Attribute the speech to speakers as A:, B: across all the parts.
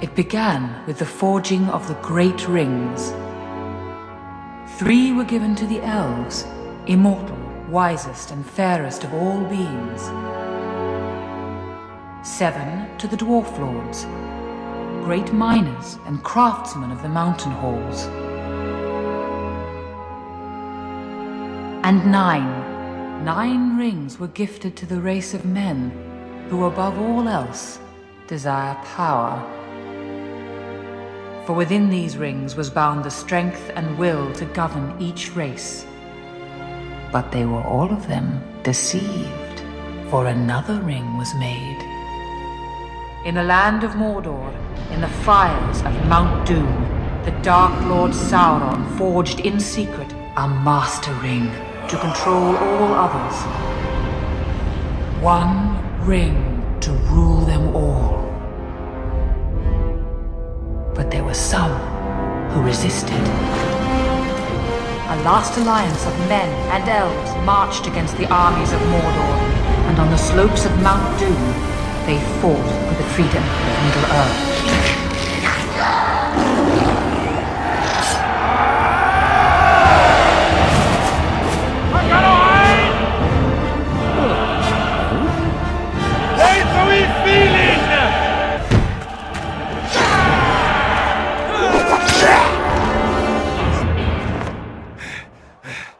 A: It began with the forging of the Great Rings. 3 were given to the elves, immortal, wisest and fairest of all beings. 7 to the dwarf lords, great miners and craftsmen of the mountain halls. And 9 rings were gifted to the race of men who above all else desire power. For within these rings was bound the strength and will to govern each race. But they were all of them deceived, for another ring was made. In the land of Mordor, in the fires of Mount Doom, the Dark Lord Sauron forged in secret a master ring to control all others. 1 ring to rule them all. But there were some who resisted. A last alliance of men and elves marched against the armies of Mordor, and on the slopes of Mount Doom, they fought for the freedom of Middle-earth.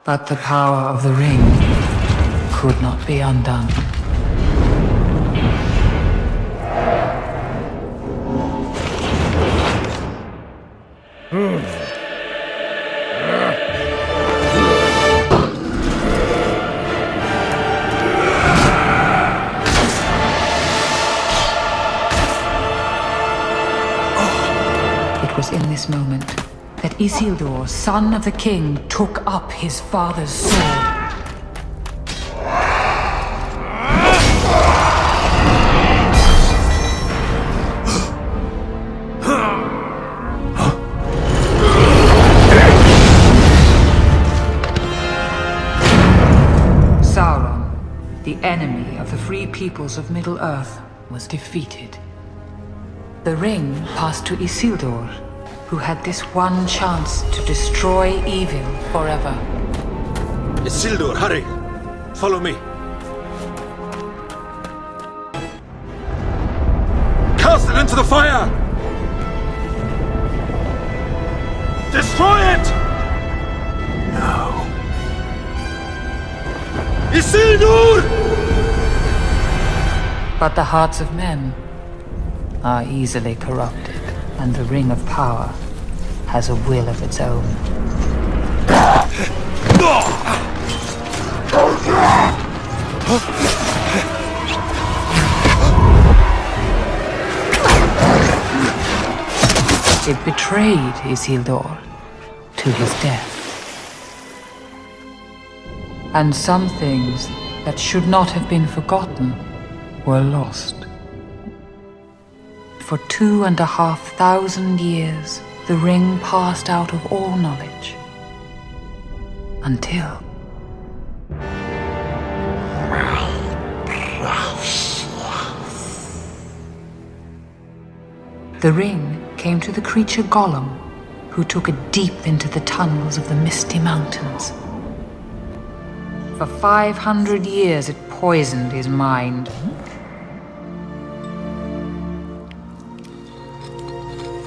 A: But the power of the ring could not be undone. It was in this moment that Isildur, son of the king, took up his father's sword. Sauron, the enemy of the free peoples of Middle-earth, was defeated. The ring passed to Isildur, who had this one chance to destroy evil forever.
B: Isildur, hurry! Follow me. Cast it into the fire! Destroy it! No. Isildur!
A: But the hearts of men are easily corrupted, and the Ring of Power has a will of its own. It betrayed Isildur to his death. And some things that should not have been forgotten were lost. For 2,500 years, the ring passed out of all knowledge. Until... the ring came to the creature Gollum, who took it deep into the tunnels of the Misty Mountains. For 500 years it poisoned his mind.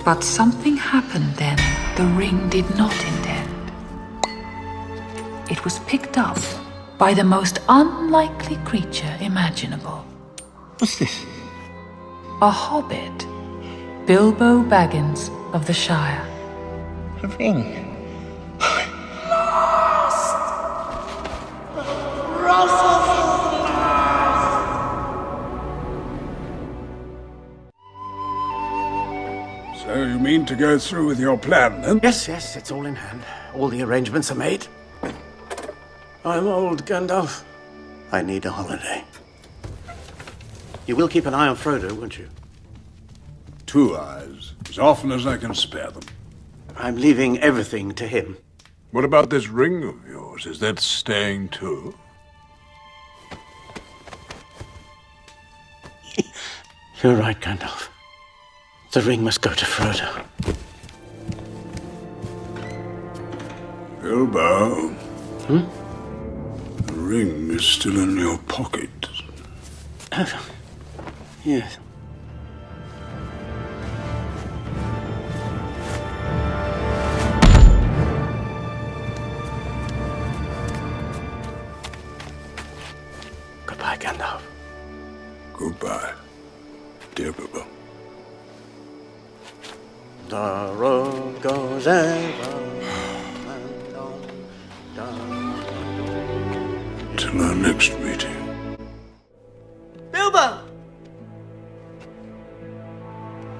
A: But something happened then the ring did not intend. It was picked up by the most unlikely creature imaginable.
C: What's this?
A: A hobbit, Bilbo Baggins of the Shire.
C: A ring.
D: So you mean to go through with your plan, then?
E: Yes, it's all in hand. All the arrangements are made. I'm old, Gandalf. I need a holiday. You will keep an eye on Frodo, won't you?
D: 2 eyes, as often as I can spare them.
E: I'm leaving everything to him.
D: What about this ring of yours? Is that staying too?
E: You're right, Gandalf. The ring must go to Frodo.
D: Bilbo. The ring is still in your pocket.
E: Yes. Goodbye, Gandalf.
D: Goodbye, dear Bilbo.
E: The road goes ever and on down.
D: Till our next meeting.
F: Bilbo!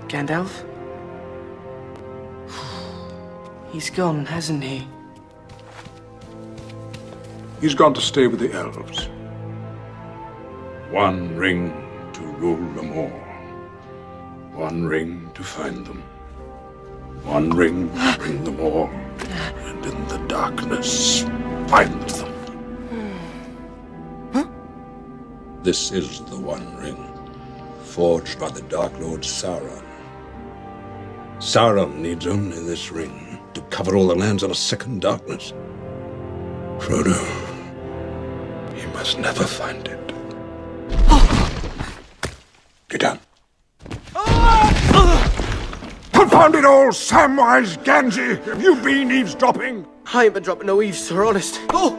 F: Gandalf? He's gone, hasn't he?
D: He's gone to stay with the elves. One ring to rule them all. One ring to find them. One ring to bring them all. And in the darkness, find them. This is the One Ring, forged by the Dark Lord Sauron. Sauron needs only this ring to cover all the lands of a second darkness. Frodo, he must never find it. Get down. Confound it all, Samwise Gamgee! Have you been eavesdropping?
F: I ain't been dropping no eaves, sir, honest. Oh!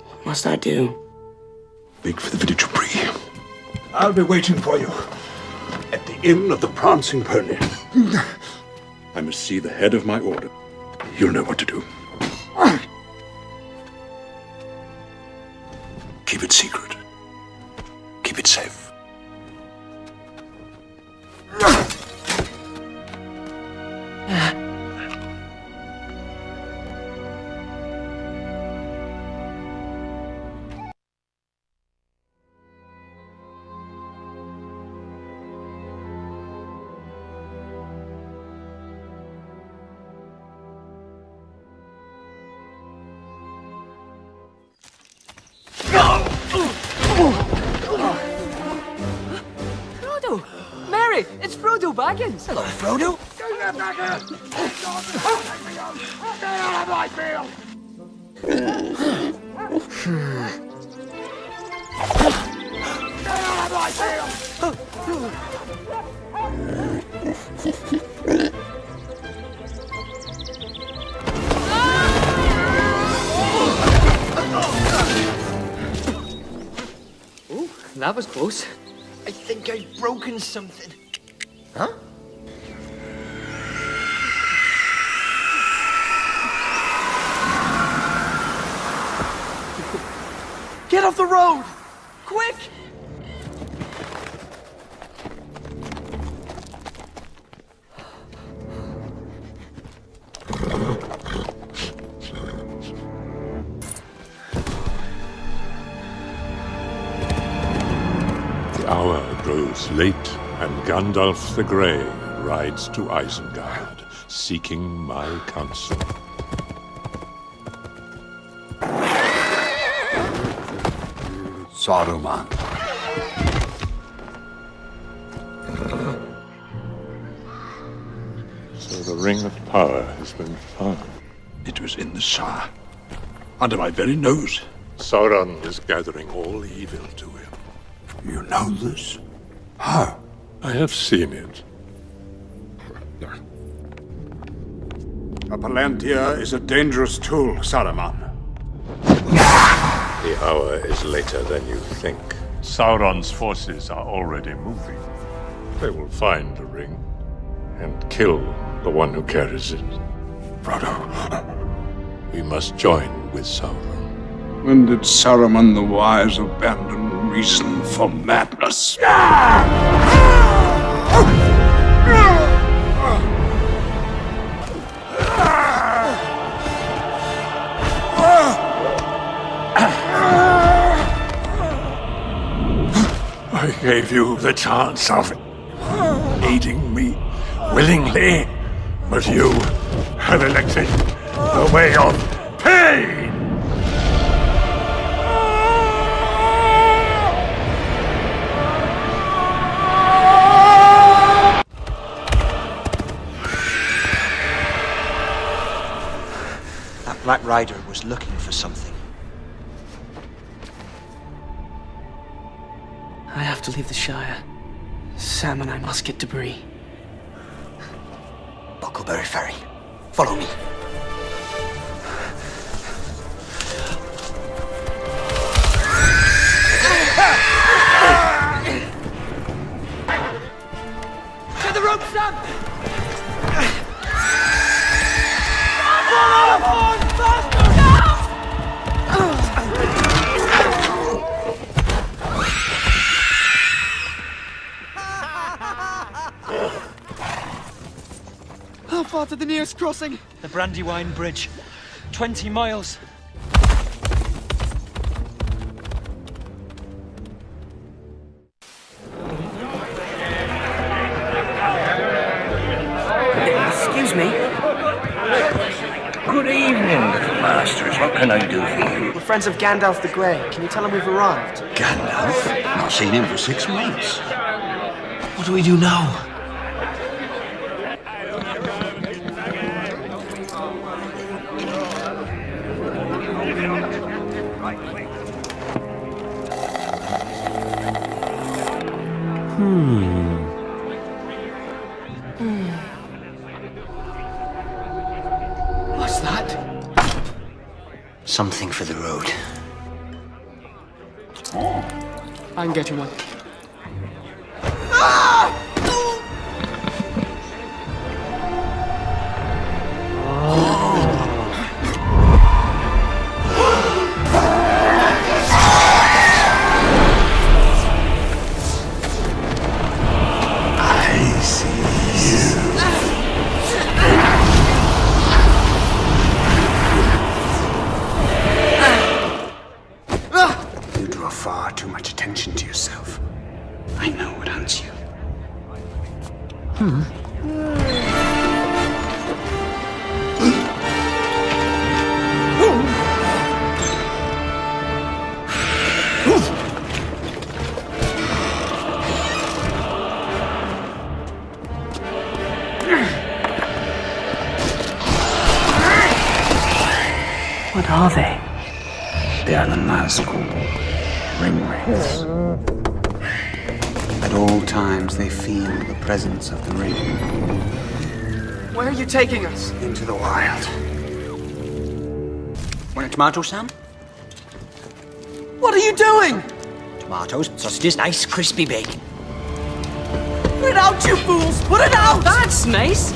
F: What must I do?
D: Make for the village of Bree. I'll be waiting for you at the Inn of the Prancing Pony. I must see the head of my order. You'll know what to do. Keep it secret. Keep it safe.
F: Frodo! Mary! It's Frodo Baggins! Hello, Frodo! Ooh, that was close. I think I've broken something. Huh? Get off the road! Quick!
G: The hour grows late, and Gandalf the Grey rides to Isengard, seeking my counsel.
D: Saruman.
G: So the Ring of Power has been found.
D: It was in the Shire. Under my very nose.
G: Sauron is gathering all evil to him.
D: You know this? How?
G: I have seen it.
D: A Palantir is a dangerous tool, Saruman.
G: The hour is later than you think. Sauron's forces are already moving. They will find the ring and kill the one who carries it.
D: Frodo.
G: We must join with Sauron.
D: When did Saruman the Wise abandon reason for madness?
G: I gave you the chance of aiding me willingly, but you have elected the way of pain!
F: rider was looking for something.
H: I have to leave the Shire. Sam and I must get to Bree.
F: Buckleberry Ferry. Follow me.
H: To the rope, Sam! How far to the nearest crossing?
F: The Brandywine Bridge. 20 miles.
H: Excuse me.
C: Good evening, little masters. What can I do for you?
H: We're friends of Gandalf the Grey. Can you tell him we've arrived?
C: Gandalf? Not seen him for 6 months.
F: What do we do now?
H: What's that?
F: Something for the road.
H: I can get you one.
E: You draw far too much attention to yourself. I know what hunts you.
H: What are they?
E: They are the Nazgul ring wraiths. At all times, they feel the presence of the ring
H: Where are you taking us?
E: into the wild.
F: Want a tomato, Sam?
H: What are you doing?
F: Tomatoes, sausages, nice crispy bacon.
H: Put it out, you fools! Put it out! That's nice!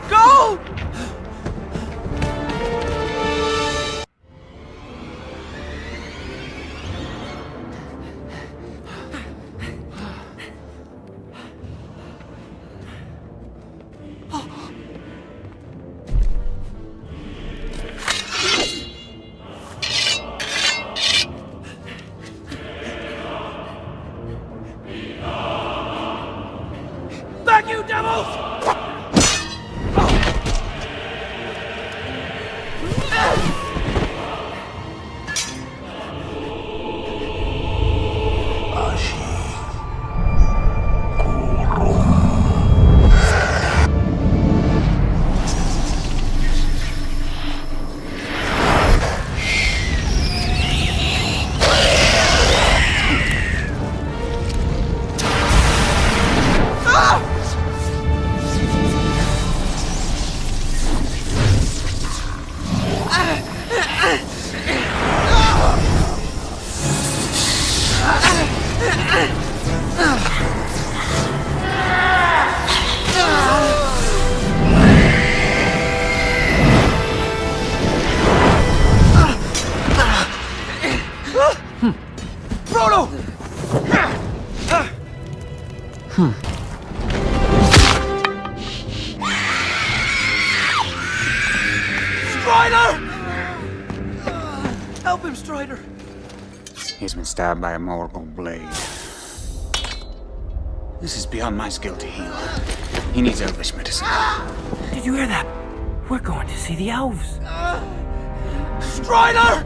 H: Go! Back, you devils! Frodo! Strider! Help him, Strider!
E: He's been stabbed by a Morgul blade. This is beyond my skill to heal. He needs Elvish medicine.
H: Did you hear that? We're going to see the elves.
B: Strider!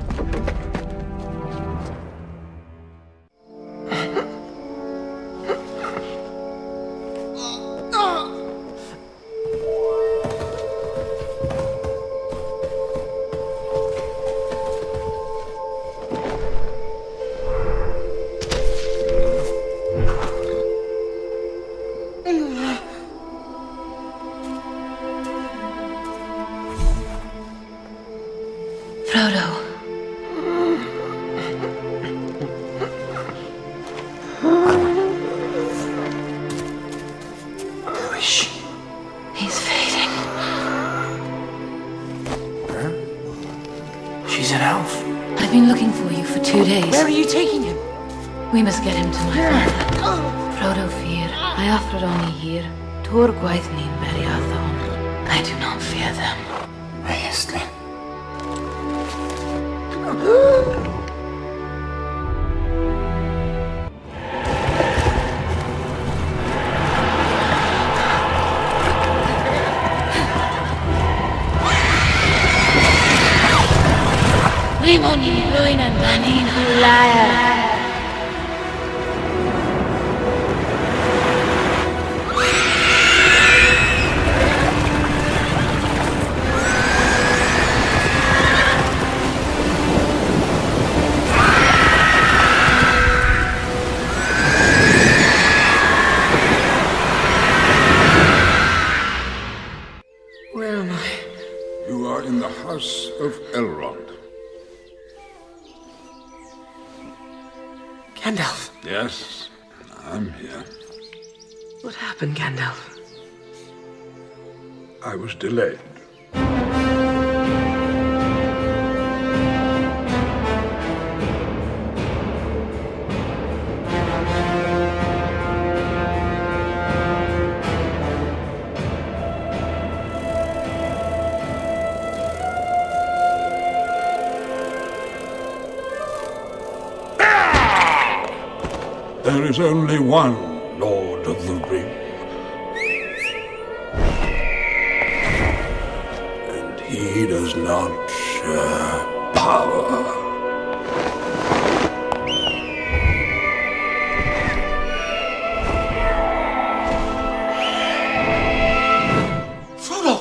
E: is she?
A: He's fading.
E: She's an elf.
A: I've been looking for you for 2 days.
H: Where are you taking him?
A: We must get him to my father. Frodo fear. I offered only here. Tor gwaith ni'n beriathon. I do not fear them.
E: Aestli.
A: Limoni, Luinan, Banin, Hulaya.
H: Where am I?
D: You are in the house of Elrond.
H: Gandalf.
D: Yes, I'm here.
H: What happened, Gandalf?
D: I was delayed. There is only one Lord of the Ring. And he does not share power.
F: Frodo!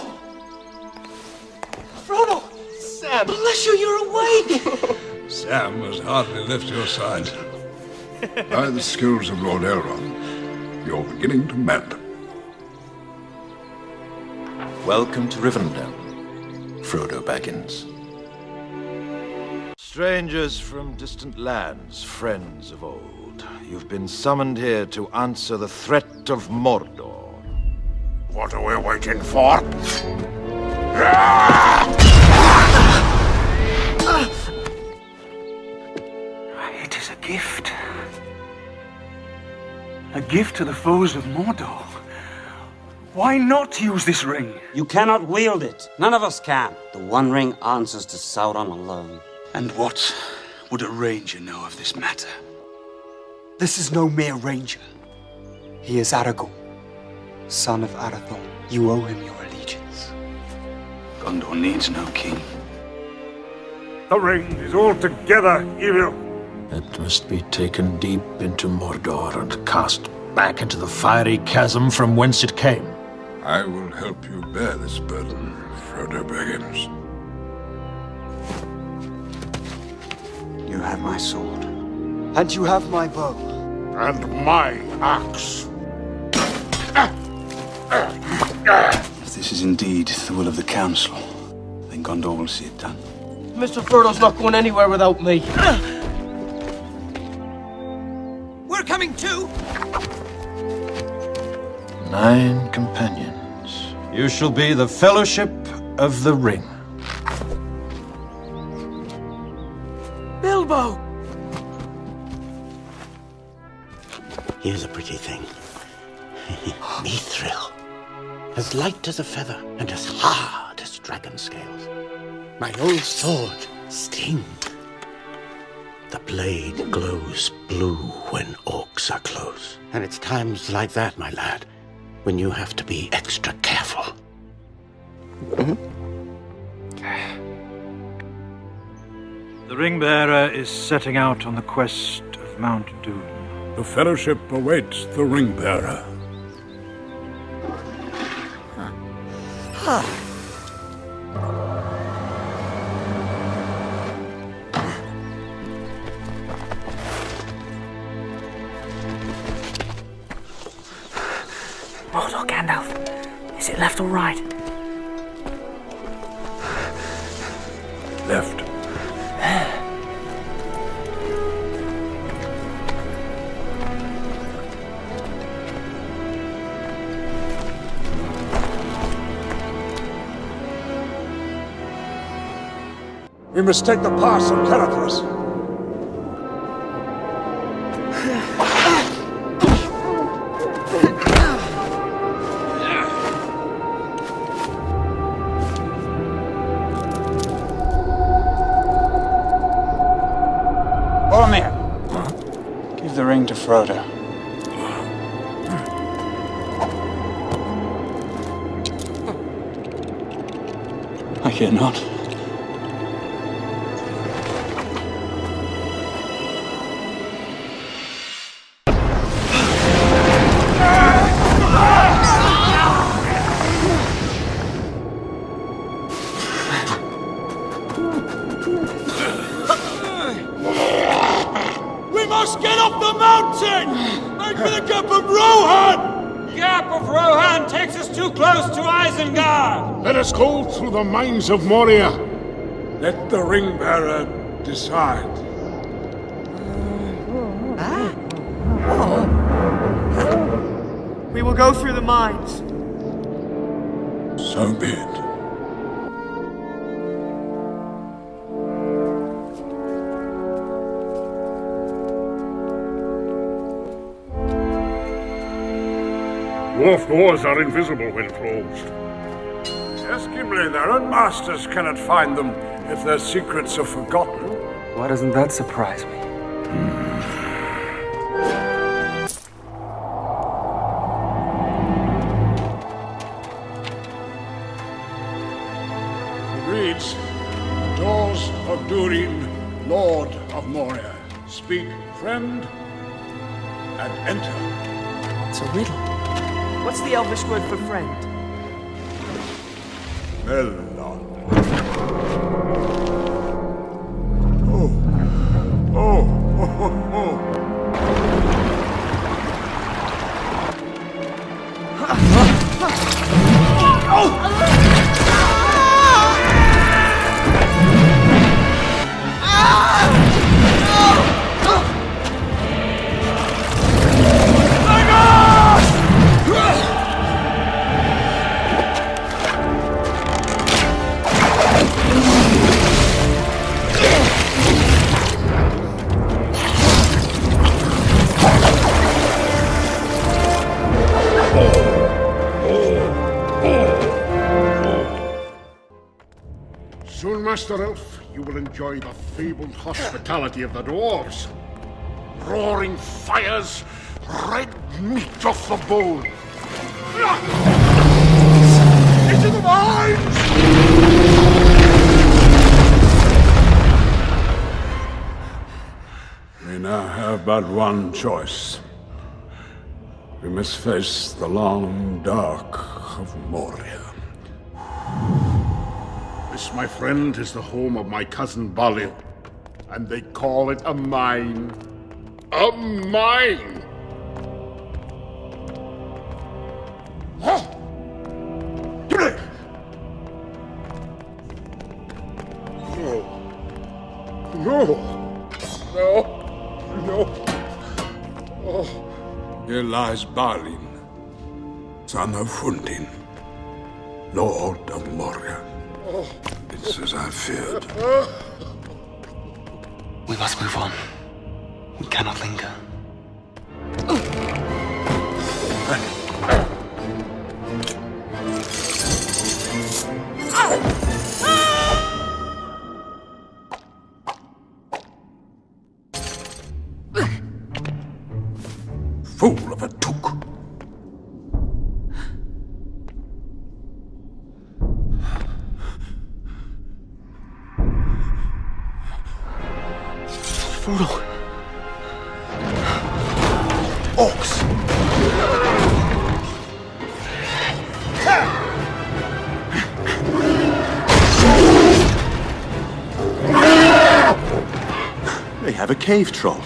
F: Frodo! Sam!
H: Bless you, you're awake!
D: Sam has hardly left your side. By the skills of Lord Elrond, you're beginning to mend.
I: Welcome to Rivendell, Frodo Baggins. Strangers from distant lands, friends of old, you've been summoned here to answer the threat of Mordor.
D: What are we waiting for?
E: It is a gift. A gift to the foes of Mordor. Why not use this ring?
J: You cannot wield it. None of us can. The One Ring answers to Sauron alone.
E: And what would a ranger know of this matter?
F: This is no mere ranger. He is Aragorn, son of Arathorn. You owe him your allegiance.
E: Gondor needs no king.
D: The ring is altogether evil.
K: It must be taken deep into Mordor and cast back into the fiery chasm from whence it came.
D: I will help you bear this burden, Frodo Baggins.
F: You have my sword. And you have my bow.
D: And my axe.
E: If this is indeed the will of the Council, then Gondor will see it done.
F: Mr. Frodo's not going anywhere without me. We're coming too!
K: 9 companions. You shall be the Fellowship of the Ring.
H: Bilbo!
E: Here's a pretty thing. Mithril. As light as a feather and as hard as dragon scales. My old sword, Sting. The blade glows blue when orcs are close. And it's times like that, my lad, when you have to be extra careful.
L: The Ring-Bearer is setting out on the quest of Mount Doom.
D: The Fellowship awaits the Ring-Bearer.
H: Mordor, Gandalf. Is it left or right?
D: Left. We must take the pass of Caradhras.
F: Boromir! Give the ring to Frodo. I hear not.
B: We must get up the mountain! Make for the Gap of Rohan!
J: Gap of Rohan takes us too close to Isengard!
D: Let us go through the mines of Moria. Let the ring-bearer decide.
H: We will go through the mines.
D: So be it.
G: Dwarf doors are invisible when closed.
D: Yes, Gimli, their own masters cannot find them if their secrets are forgotten.
F: Why doesn't that surprise me?
D: It reads, "The doors of Durin, Lord of Moria. Speak, friend, and enter."
H: It's a riddle. What's the Elvish word for friend?
D: Melon. Oh. Soon, Master Elf, you will enjoy the fabled hospitality of the dwarves. Roaring fires, red meat off the bone. Into the mines! We now have but one choice. We must face the long dark of Moria. This, my friend, is the home of my cousin Balin, and they call it a mine. A mine! Huh? No. Oh. Here lies Balin, son of Hundin, Lord of Moria. It's as I feared.
F: We must move on. We cannot linger.
D: Fool of a Took.
F: Frodo.
D: Orcs!
E: They have a cave troll.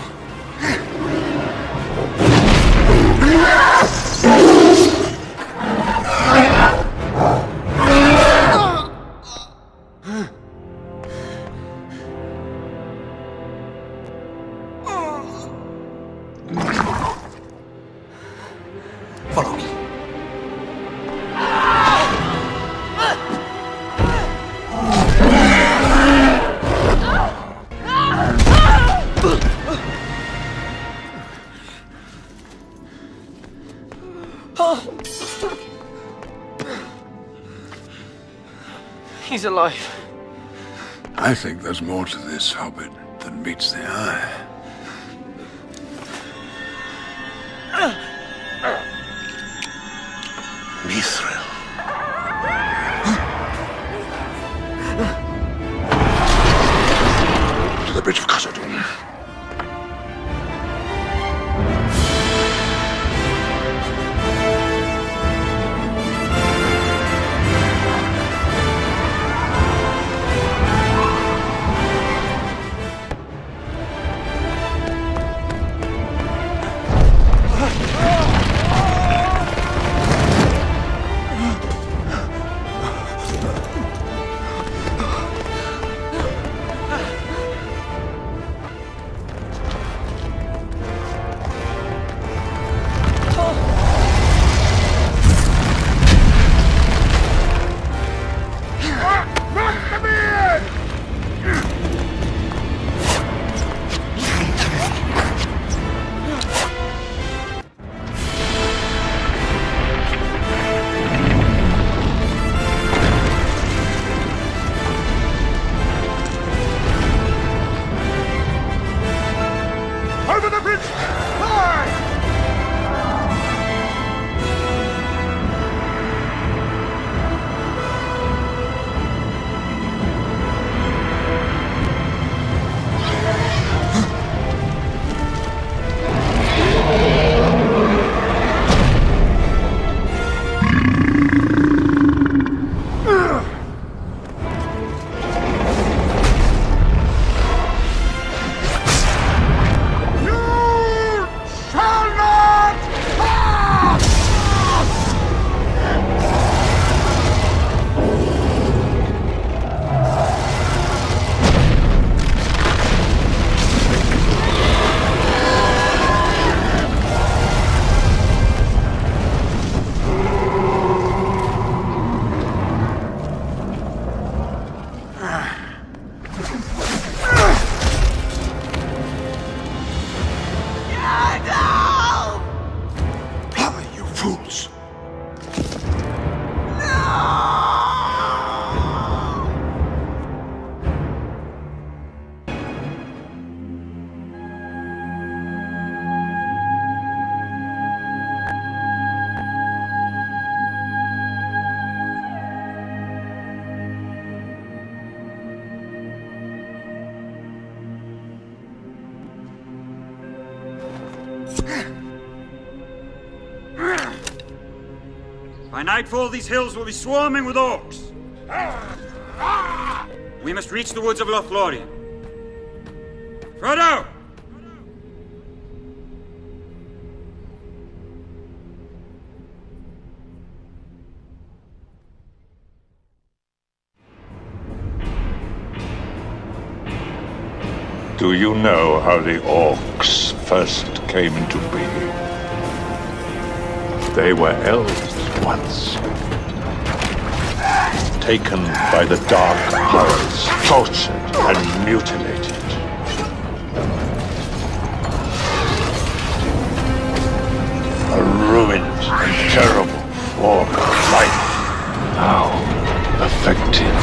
F: Follow me.
M: He's alive.
D: I think there's more to this, Hobbit, than meets the eye. Mithril. To the Bridge of Khazad-dûm.
B: Over the bridge! Fire!
D: Fools!
J: By nightfall, these hills will be swarming with orcs. We must reach the woods of Lothlorien. Frodo!
G: Do you know how the orcs first came into being? They were elves once. Taken by the dark powers, tortured and mutilated. A ruined and terrible form of life, now perfected.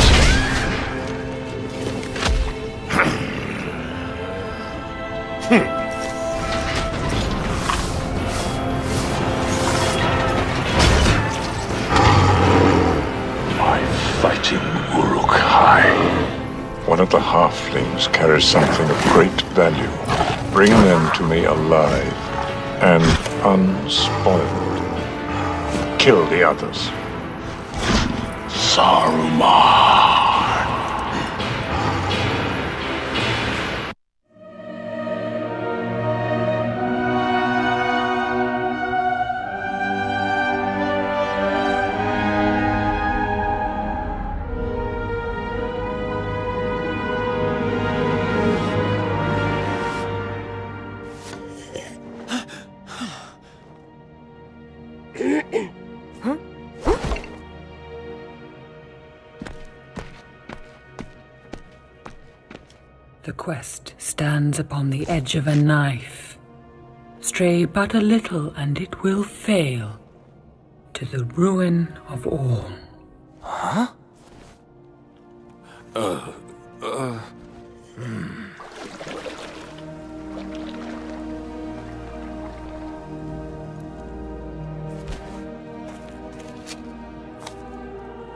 G: Fighting Uruk-hai. One of the halflings carries something of great value. Bring them to me alive and unspoiled. Kill the others. Saruman.
A: The quest stands upon the edge of a knife. Stray but a little and it will fail. to the ruin of all.
K: Huh?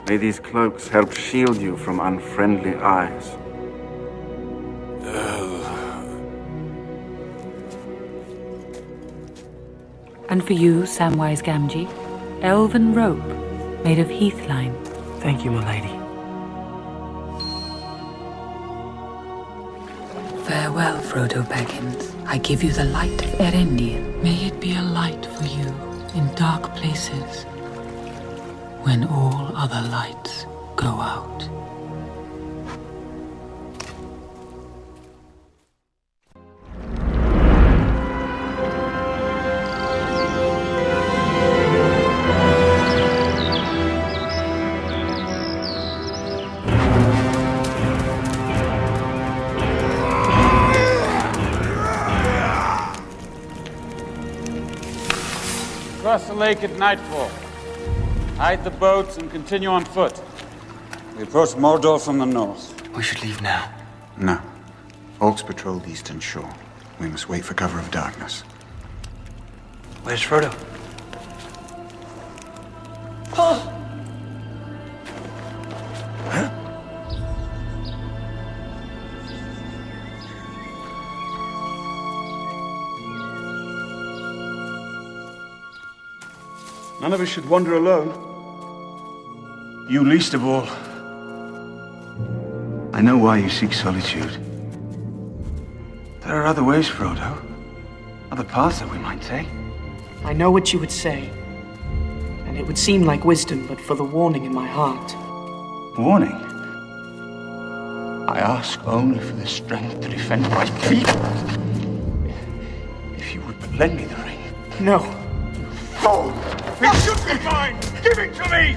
N: May these cloaks help shield you from unfriendly eyes.
A: And for you, Samwise Gamgee, elven rope made of heathline.
M: Thank you, my lady.
A: Farewell, Frodo Baggins. I give you the light of Erendir. May it be a light for you in dark places when all other lights go out.
O: Cross the lake at nightfall. Hide the boats and continue on foot.
J: We approach Mordor from the north.
F: We should leave now.
P: No. Folks patrol the eastern shore. We must wait for cover of darkness.
F: Where's Frodo?
Q: None of us should wander alone. You least of all.
P: I know why you seek solitude. There are other ways, Frodo. Other paths that we might take.
H: I know what you would say. And it would seem like wisdom, but for the warning in my heart.
P: Warning? I ask only for the strength to defend my people. If you would but lend me the ring.
H: No.
Q: Fool! It should be mine! Give it to me!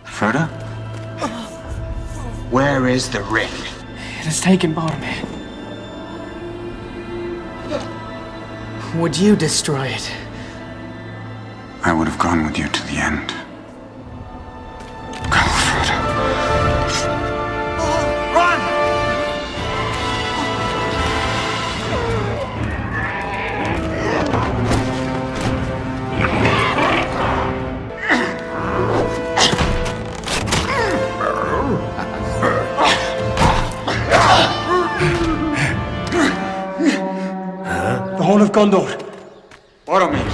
P: Frodo? Where is the ring?
H: It has taken Boromir. Would you destroy it?
P: I would have gone with you to the end. Go, Frodo.
Q: Run!
F: The Horn of Gondor.
P: Boromir.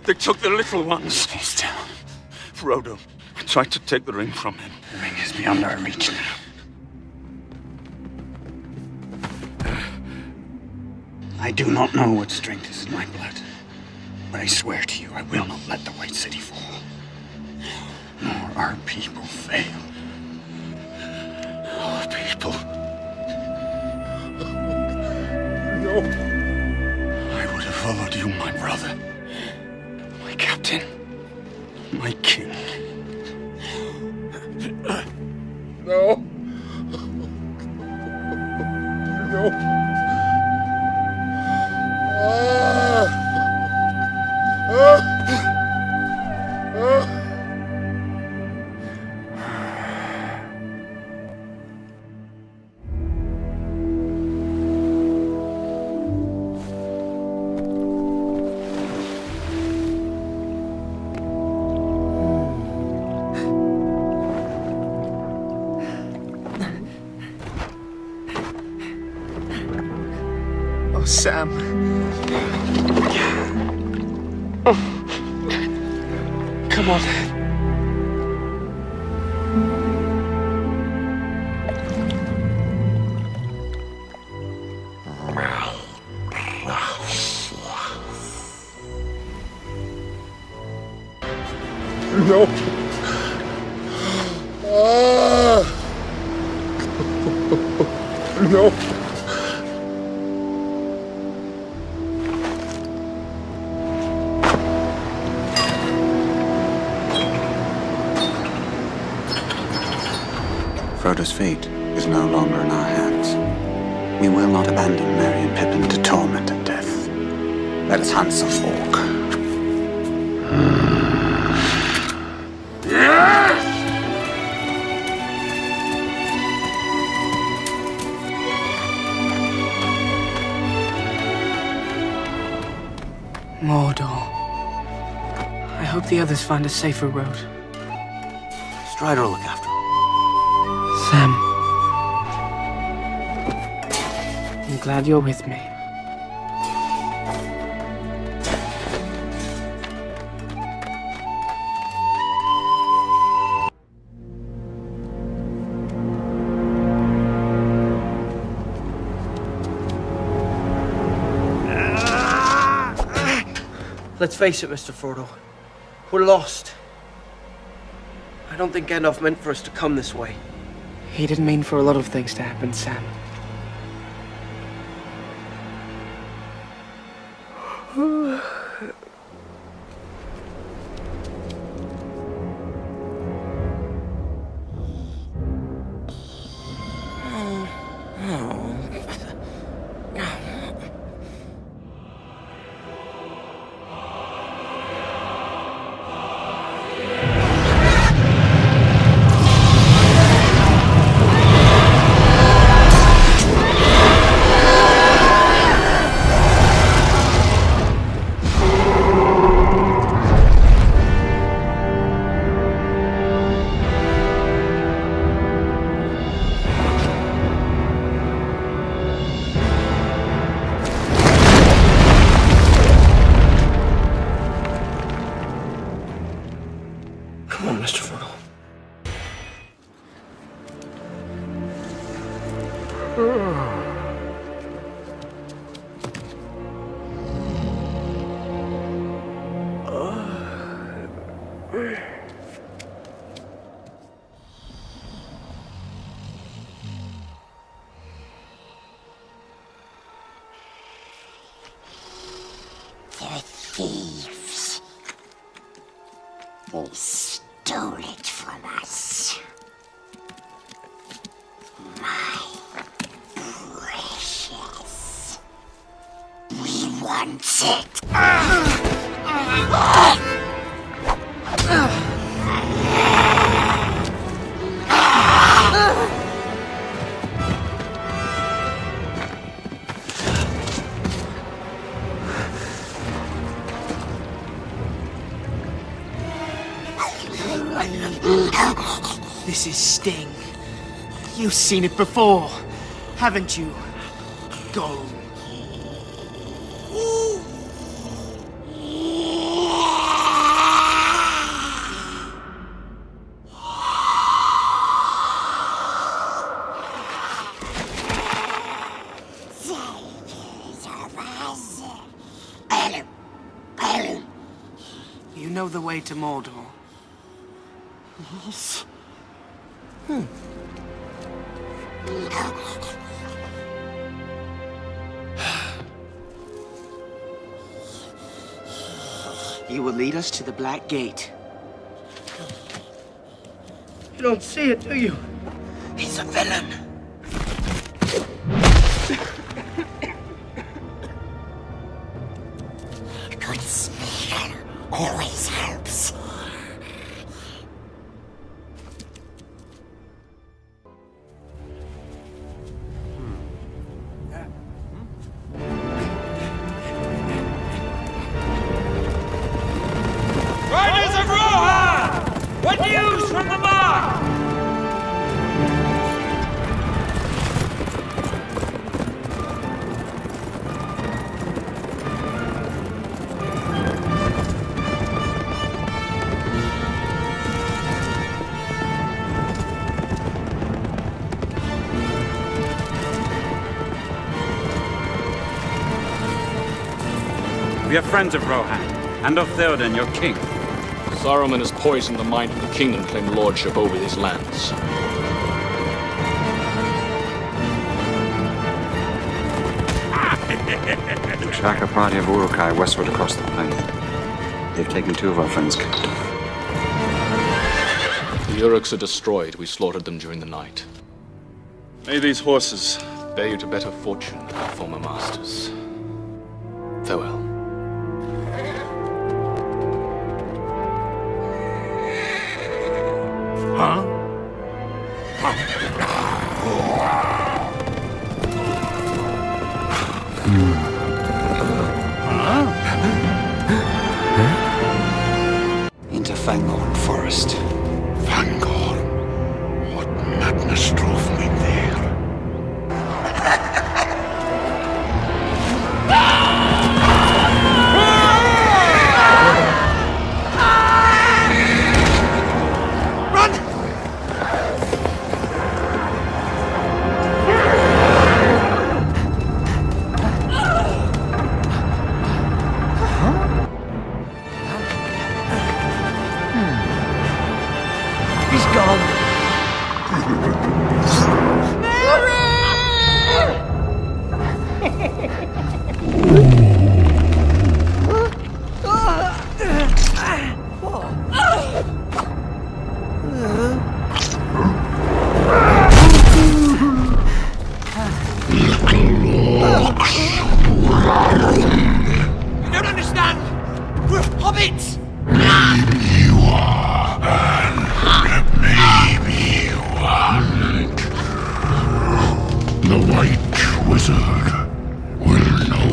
Q: They took the little ones.
P: Stay still.
Q: Frodo,
N: I tried to take the ring from him.
P: The ring is beyond our reach now. I do not know what strength is in my blood, but I swear to you, I will not let the White City fall, nor our people fail. Our people.
B: No.
P: I would have followed you, my brother, my captain, my king.
B: No. No.
M: Oh, Sam. Come on.
B: No. No.
P: Frodo's fate is no longer in our hands. We will not abandon Merry and Pippin to torment and death. Let us hunt some orc.
H: Mordor. I hope the others find a safer road.
E: Strider will look after him.
H: Sam. I'm glad you're with me.
M: Let's face it, Mr. Frodo. We're lost. I don't think Gandalf meant for us to come this way.
H: He didn't mean for a lot of things to happen, Sam.
M: Come on, Mr. Frodo.
R: They're thieves. They stole it from us. My precious. We want it.
H: This is Sting. You've seen it before, haven't you? Go. know the way to Mordor?
E: Yes.
H: You will lead us to the Black Gate. You don't see it, do you? He's a villain.
R: A good sneaker always helps.
B: Riders of Rohan! What news from the mark?
O: We are friends of Rohan, and of Theoden, your king.
S: Saruman has poisoned the mind of the king and claimed lordship over his lands.
N: The tracker party of Uruk-hai westward across the plain. They've taken 2 of our friends captive.
S: The Uruks are destroyed. We slaughtered them during the night.
Q: May these horses
S: bear you to better fortune, our former masters. Farewell.
Q: Huh?
P: Into Fangorn Forest.
D: Fangorn? What madness drove me there?
H: He's gone.
B: You don't understand! We're hobbits!
D: Maybe you are, and maybe you aren't. The White Wizard will know.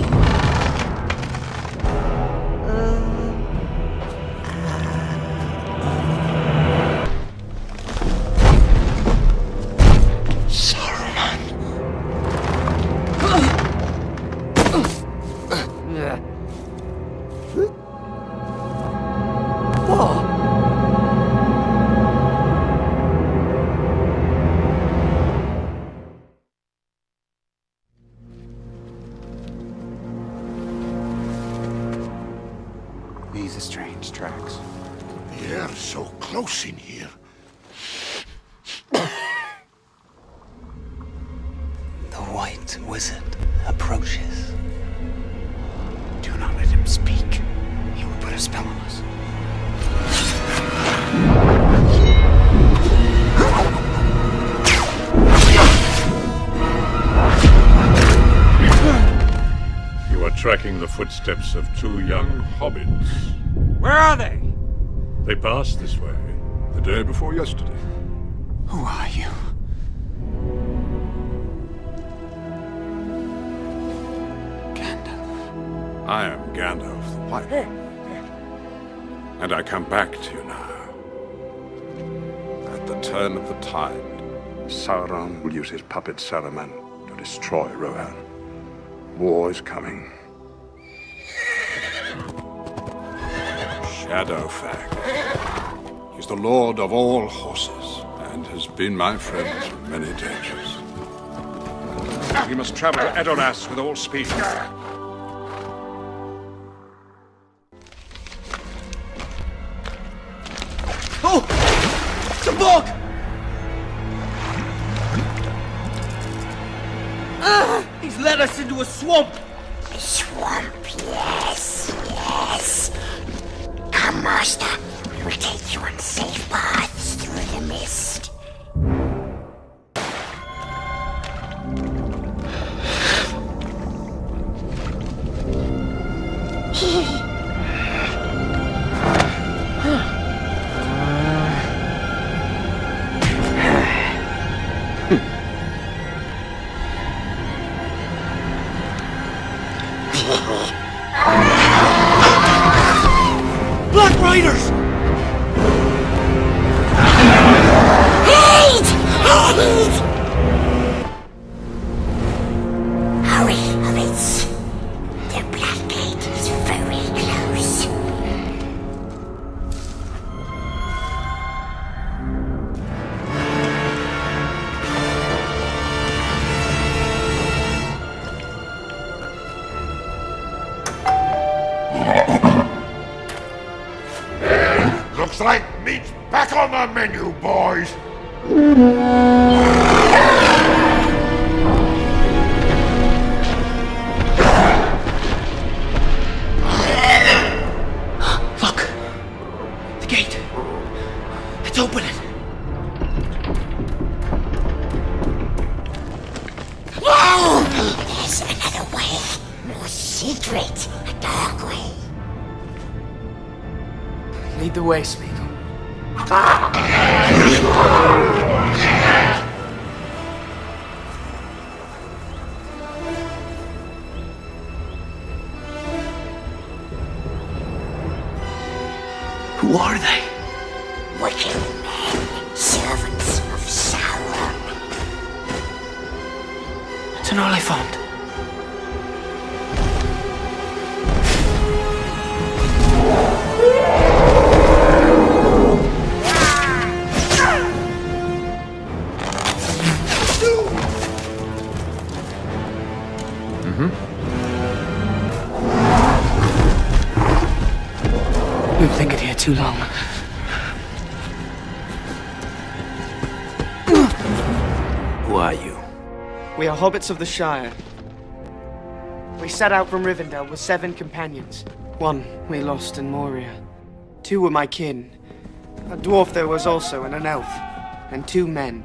P: These are strange tracks.
D: The air's so close in here.
P: The White Wizard approaches. Do not let him speak. He will put a spell on us.
G: You are tracking the footsteps of 2 young hobbits.
B: Where are they?
G: They passed this way the day before yesterday.
P: Who are you?
D: I am Gandalf the White. And I come back to you now. At the turn of the tide, Sauron will use his puppet Saruman to destroy Rohan. War is coming. Shadowfang is the lord of all horses and has been my friend through many dangers. We must travel to Edoras with all speed.
M: fog! He's led us into a swamp!
R: A swamp, yes, yes. Come, Master. We'll take you on safe paths through the mist.
M: Black Riders!
R: Aid! Aid! Hurry, hobbits. The Black Gate is very close.
D: Looks like meat's back on the menu, boys.
M: Look! The gate! It's opening!
R: No! There's another way. More secret. A dark way.
H: Lead the way, Smeagol.
M: Who are they?
R: Wicked men, servants of Sauron.
H: It's an Oliphant. We've lingered here too long.
M: Who are you?
H: We are hobbits of the Shire. We set out from Rivendell with 7 companions. 1 we lost in Moria. 2 were my kin. A dwarf there was also, and an elf. And 2 men.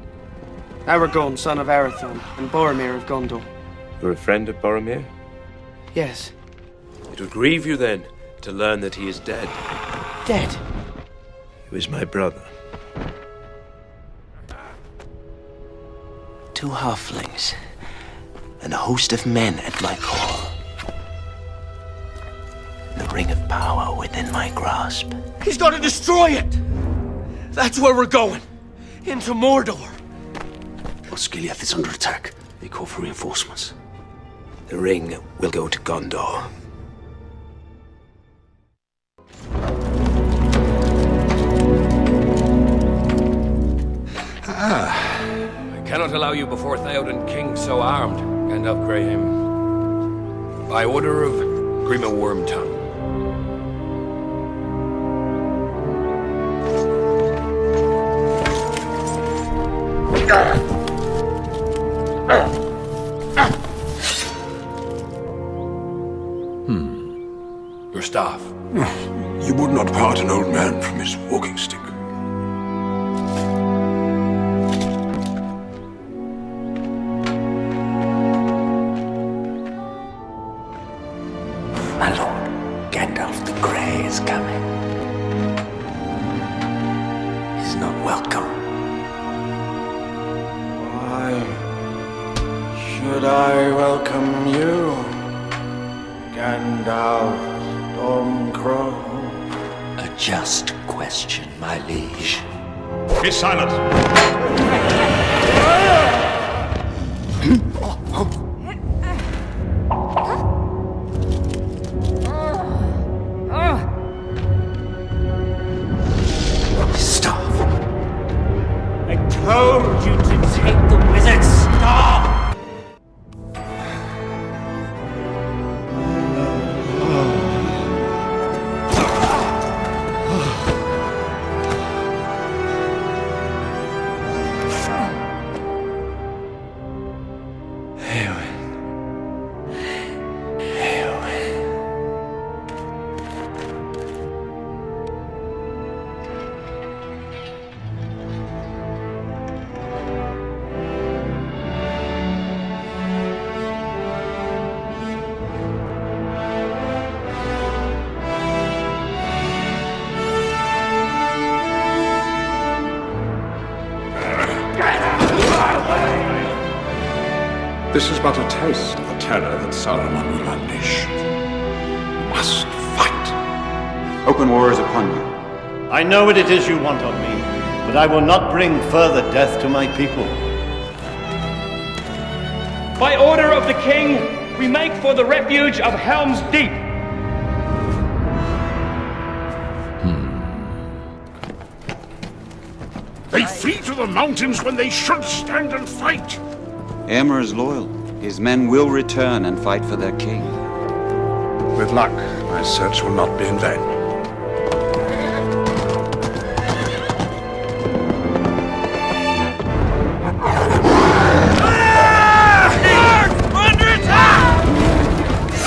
H: Aragorn, son of Arathorn, and Boromir of Gondor.
T: You're a friend of Boromir?
H: Yes.
T: It would grieve you then to learn that he is dead.
H: Dead?
T: He was my brother.
E: 2 halflings, and a host of men at my core. The ring of power within my grasp.
M: He's got to destroy it! That's where we're going. Into Mordor.
E: Osgiliath is under attack. They call for reinforcements.
T: The ring will go to Gondor.
S: I cannot allow you before Theoden King so armed, Gandalf Graham. By order of Grima Wormtongue. Your staff.
D: You would not part an old man from his walking stick.
E: My lord, Gandalf the Grey is coming. He's not welcome.
Q: Why should I welcome you, Gandalf Stormcrow?
E: A just question, my liege.
D: Be silent!
E: Stop!
M: I told you to take the wizard's staff!
D: This is but a taste of the terror that Saruman will unleash. You must fight.
N: Open war is upon you.
U: I know what it is you want of me, but I will not bring further death to my people.
V: By order of the king, we make for the refuge of Helm's Deep.
D: They flee to the mountains when they should stand and fight.
N: Aemir is loyal. His men will return and fight for their king.
D: With luck, my search will not be in vain.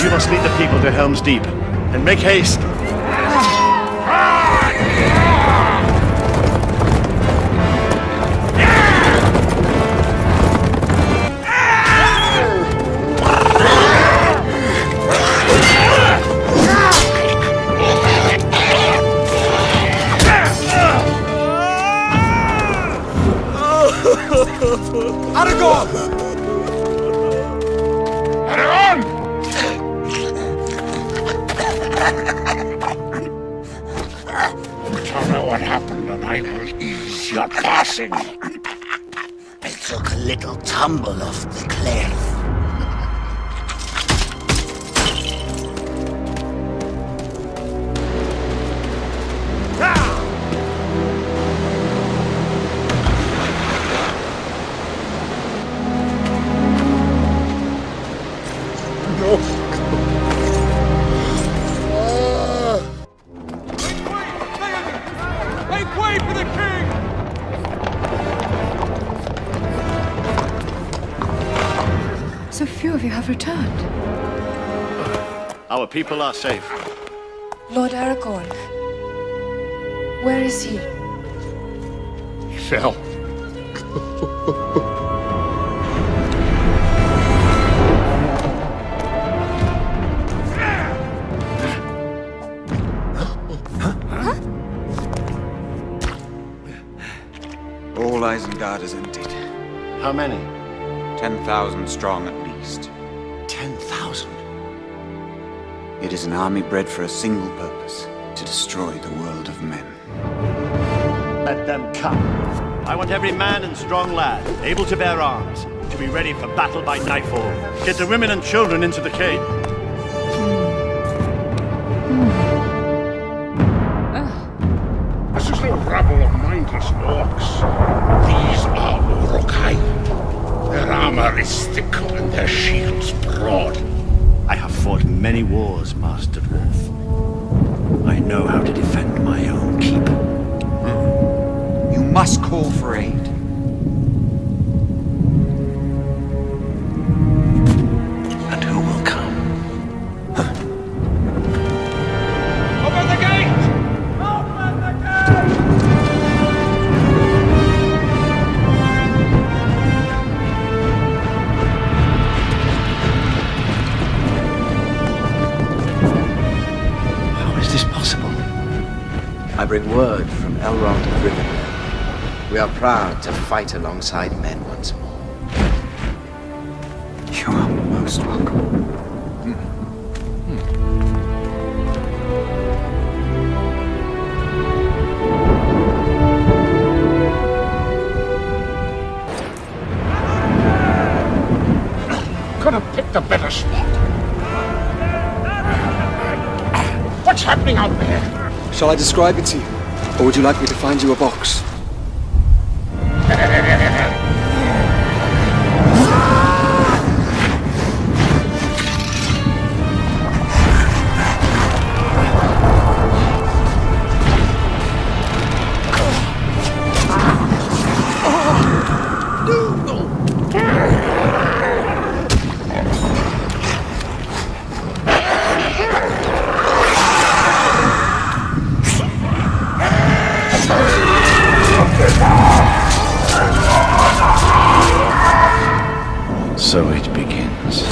U: You must lead the people to Helm's Deep, and make haste.
B: Aragorn!
D: Aragorn! Tell me what happened and I will ease your passing.
R: I took a little tumble off the cliff.
B: Make way for the king!
W: So few of you have returned.
U: Our people are safe.
W: Lord Aragorn. Where is he?
D: He fell.
N: All Isengard is emptied.
U: How many?
N: 10,000 strong at least.
U: 10,000?
N: It is an army bred for a single purpose, to destroy the world of men.
U: Let them come. I want every man and strong lad, able to bear arms, to be ready for battle by nightfall. Get the women and children into the cave.
D: This is no rabble of mindless orcs. These are Uruk-hai. Their armor is thick and their shields broad.
U: I have fought many wars, Master Dwarf. I know how to defend my own keep.
N: You must call for aid.
U: And who will come?
B: Open the gate! Open the gate!
U: How is this possible?
M: I bring word from Elrond of Rivendell. We are proud to fight alongside men once more.
N: You are most welcome.
D: Could have picked a better spot. What's happening out there?
F: Shall I describe it to you? Or would you like me to find you a box?
U: So it begins.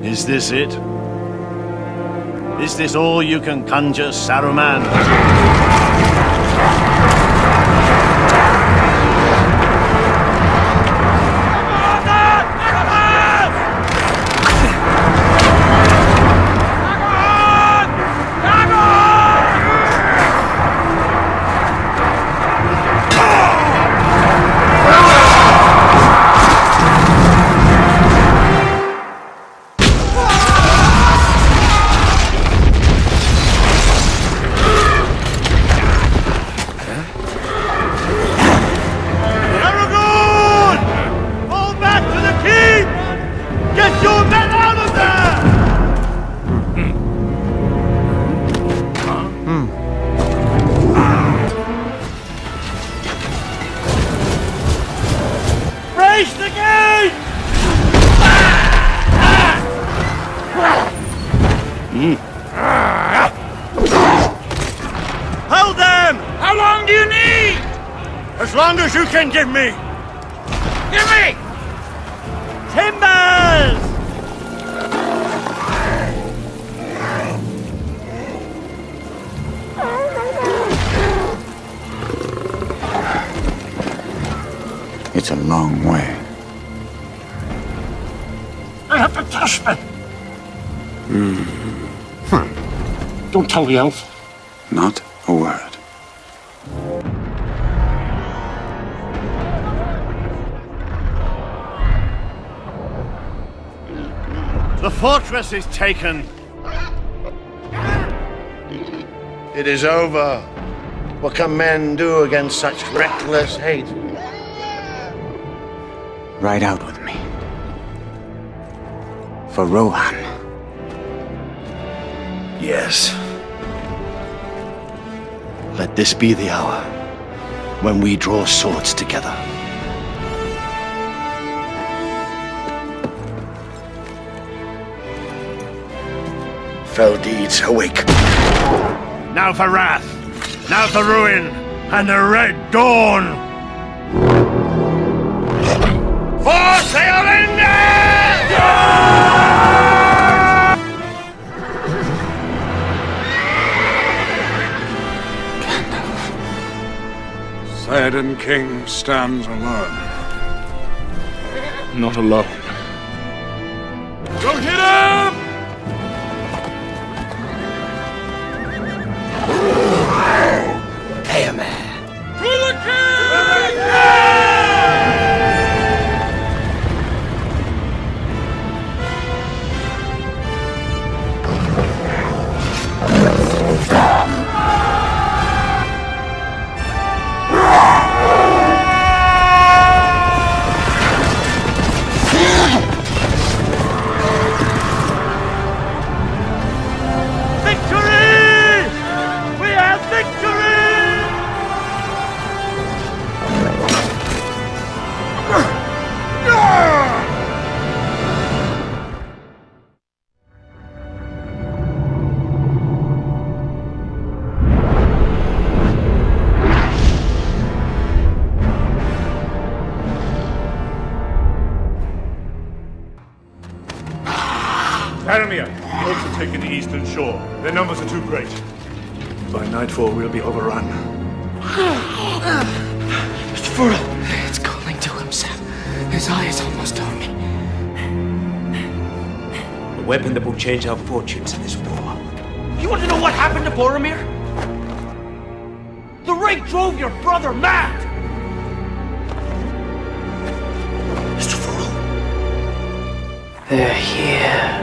U: Is this it? Is this all you can conjure, Saruman? As long as you can give me
B: Give me!
U: timbers!
P: It's a long way.
K: I have to touch me. Don't tell the elf.
P: Not a word.
U: The fortress is taken.
C: It is over. What can men do against such reckless hate?
P: Ride out with me. For Rohan.
C: Yes. Let this be the hour when we draw swords together. Fell deeds awake.
U: Now for wrath. Now for ruin. And the Red Dawn. For
D: Theoden King stands alone. Not alone.
B: Don't hit him!
C: Hey, man.
B: To the king!
G: Faramir, boats have taken the eastern shore. Their numbers are too great. By nightfall, we'll be overrun.
H: Mr. Frodo, it's calling to him, Sam. His eye is almost on me.
T: A weapon that will change our fortunes in this war.
M: You want to know what happened to Boromir? The ring drove your brother mad!
C: Mr. Frodo.
H: They're here.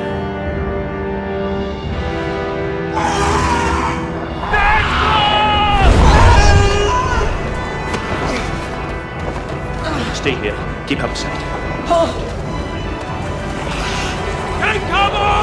T: Stay here. Keep out of sight.
B: Take cover!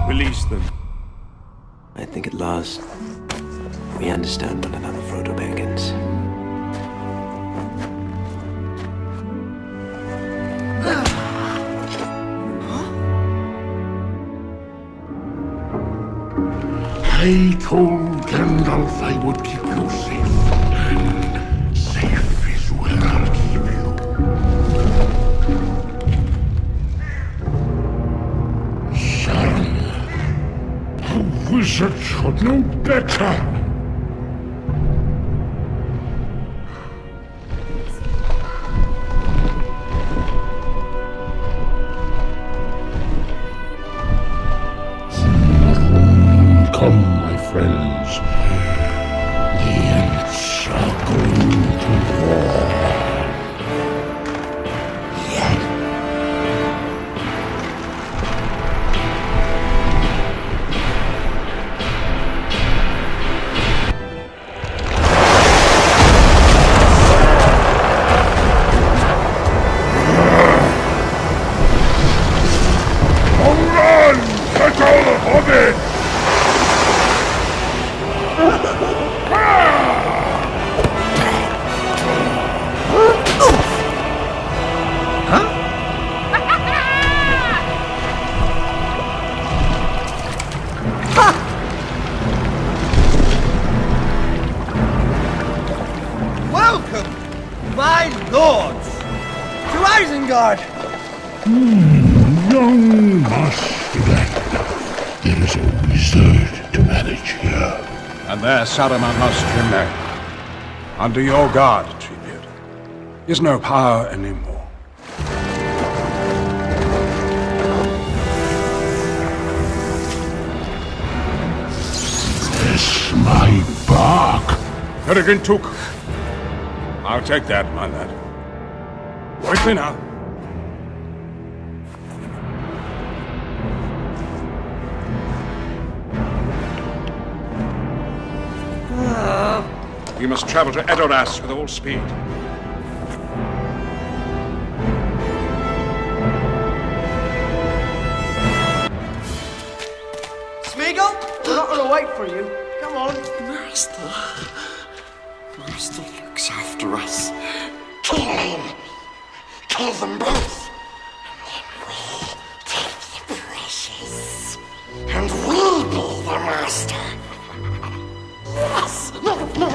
G: Release them.
T: I think at last we understand one another, Frodo Baggins.
K: I told Gandalf I would keep you safe, and safe is where I'll keep you. Son, a wizard should know better. Come, my friends. The Ents are going to war. Run! Catch all the hobbits! Young Master Gandalf, there is a wizard to manage here.
D: And there Saruman must remain. Under your guard, Treebeard. He has no power anymore.
K: Bless my bark.
D: Peregrine Took. I'll take that, my lad. Quickly now. We must travel to Edoras with all speed.
H: Smeagol, we're not gonna wait for you. Come on.
R: Master. Master looks after us. Kill him. Kill them both. And then we take the precious. And we'll be the master. Yes! No, no!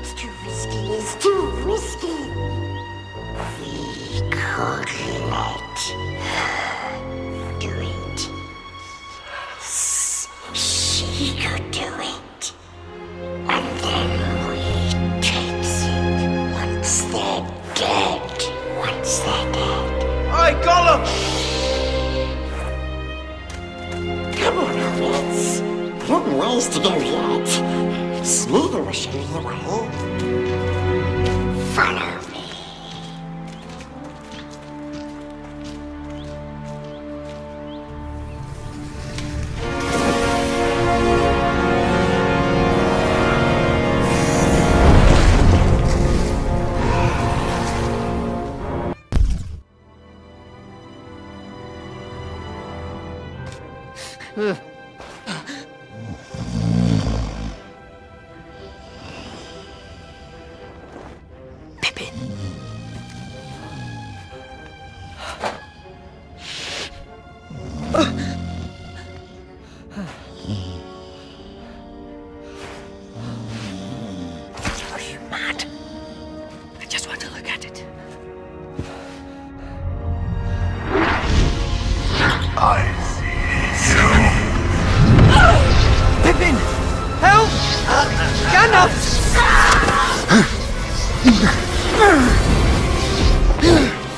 R: It's too risky, it's too risky! We could let her do it. Yes, she could do it. And then we takes it once they're dead. Once they're dead.
H: Oi, Gollum!
R: Come on, hobbits. Long ways to go yet. Smeagol will show you the way. Follow me.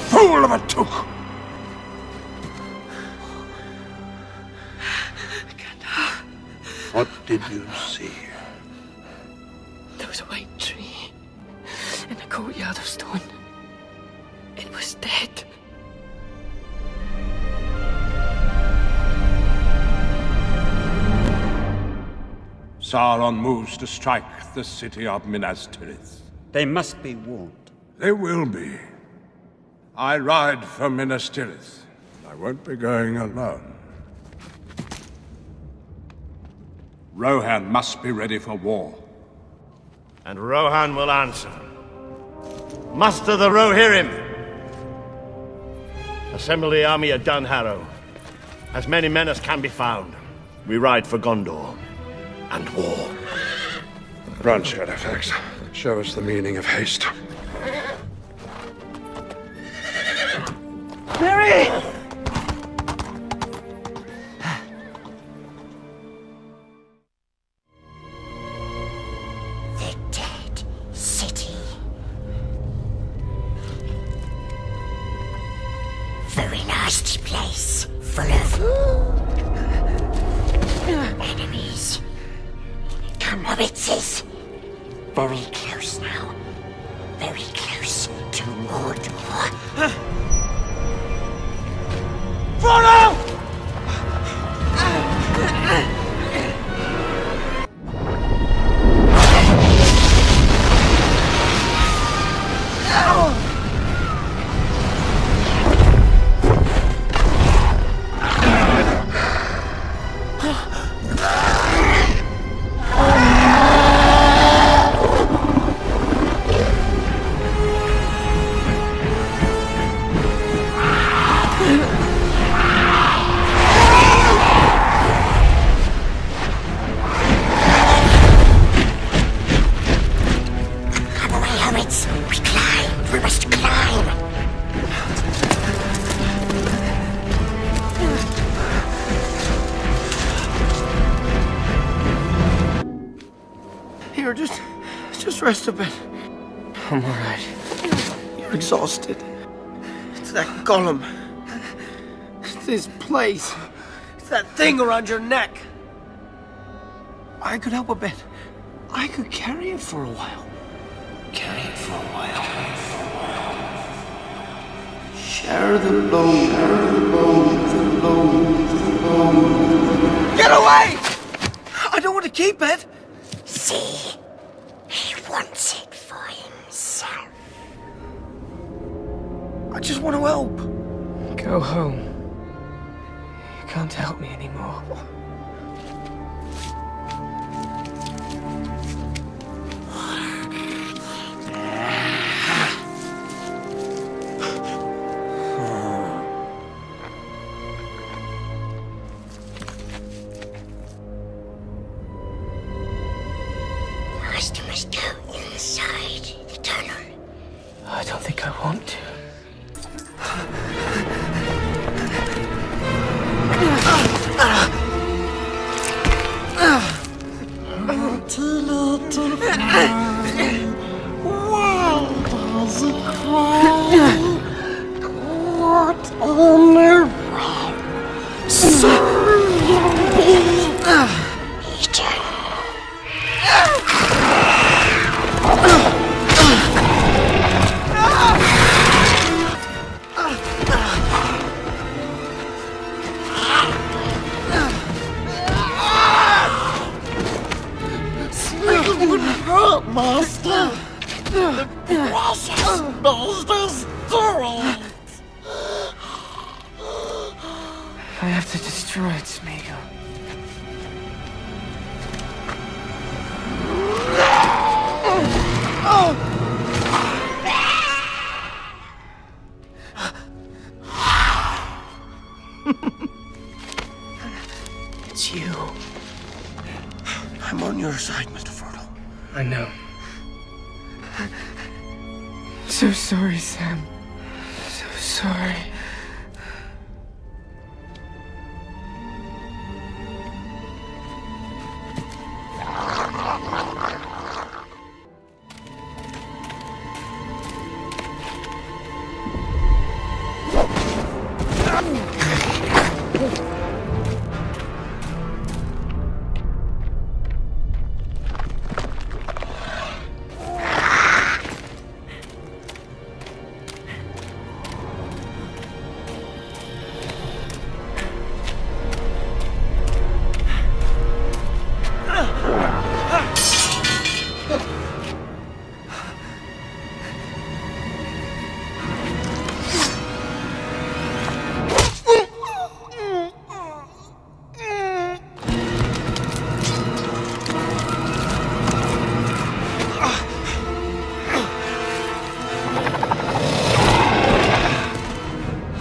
D: Fool of a Took!
E: What did you see?
W: There was a white tree in a courtyard of stone. It was dead.
D: Sauron moves to strike the city of Minas Tirith.
J: They must be warned.
D: They will be. I ride for Minas Tirith. I won't be going alone. Rohan must be ready for war.
U: And Rohan will answer. Muster the Rohirrim! Assemble the army at Dunharrow. As many men as can be found. We ride for Gondor. And war.
D: Run, Shadowfax. Show us the meaning of haste.
H: Mary!
R: The dead city. Very nasty place. Full of enemies. Come, hobbitses. Very close now. Very close to Mordor.
H: Frodo!
M: Just rest a bit. I'm alright. You're exhausted. It's that golem. It's this place. It's that thing around your neck. I could help a bit. I could carry it for a while. Carry it for a while. Share the load. Share the load. The load. The load. Get away! I don't want to keep it.
R: See, he wants it for himself.
M: I just want to help. Go home. You can't help me anymore.
R: Master must go inside the tunnel.
M: I don't think I want to.
R: Wild as a crow, caught on the road, soon be eaten. It wouldn't hurt, Master. The precious Master's doing.
M: I have to destroy it, Smeagol. It's you. I'm on your side, Mr. Frodo. I know. So sorry, Sam. So sorry.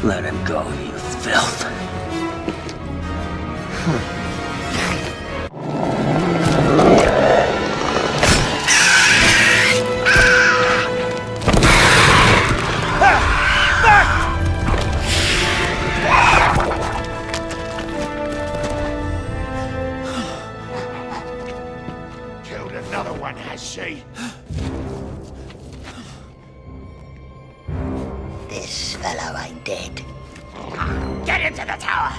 E: Let him go, you filth.
K: Killed another one, has she?
R: This fellow ain't dead. Get into the tower!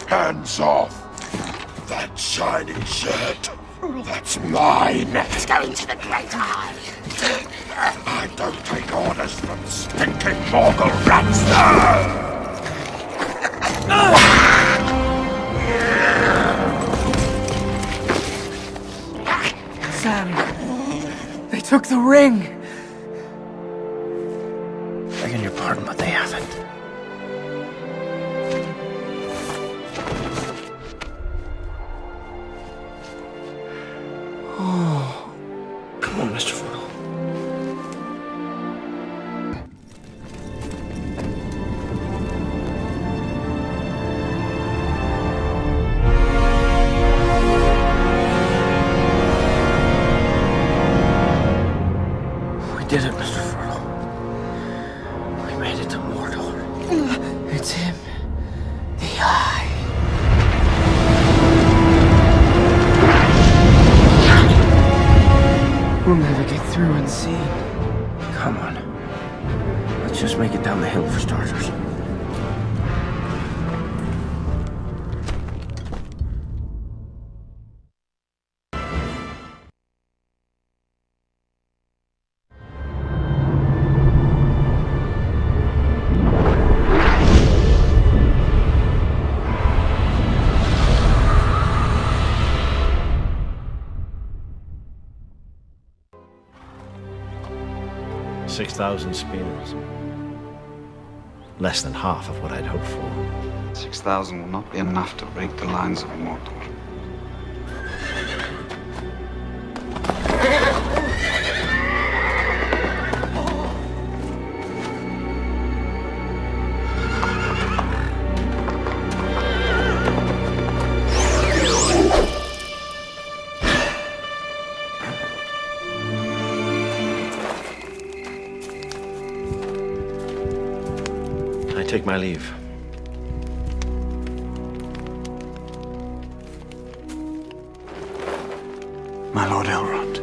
K: Hands off! That shiny shirt! That's mine!
R: Let's go into the Great Eye.
K: I don't take orders from stinking Morgul rats!
M: Sam, they took the ring. Begging your pardon, but they haven't. Oh, come on, Mr. Frodo. Mr. Frodo. We made it to Mordor. It's him. The Eye. We'll never get through unseen. Come on. Let's just make it down the hill for starters.
U: $6,000 spears. Less than half of what I'd hoped for.
N: 6,000 will not be enough to break the lines of Mordor.
U: I take my leave.
P: My Lord Elrond.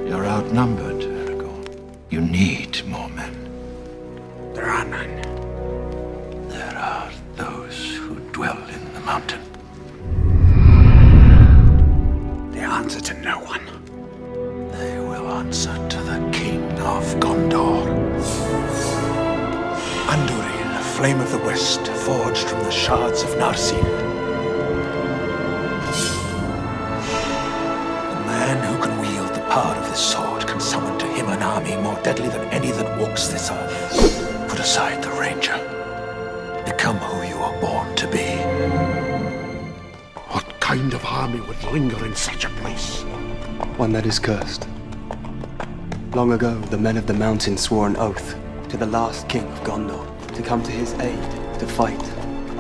E: You're outnumbered, Aragorn. You need more men.
P: There are none.
E: There are those who dwell in the mountain.
P: They answer to no one.
E: They will answer to the King of Gondor.
P: Andúril, flame of the west, forged from the shards of Narsil. The man who can wield the power of this sword can summon to him an army more deadly than any that walks this earth. Put aside the ranger. Become who you are born to be.
K: What kind of army would linger in such a place?
F: One that is cursed. Long ago, the men of the mountain swore an oath to the last king of Gondor to come to his aid, to fight.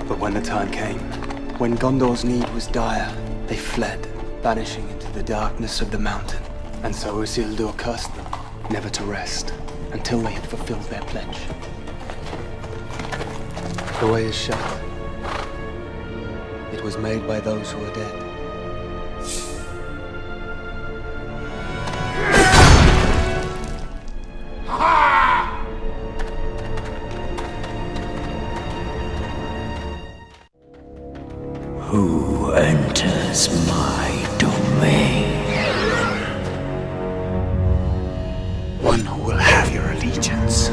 F: But when the time came, when Gondor's need was dire, they fled, vanishing into the darkness of the mountain. And so Isildur cursed them, never to rest, until they had fulfilled their pledge. The way is shut. It was made by those who are dead.
E: Who enters my domain?
P: One who will have your allegiance.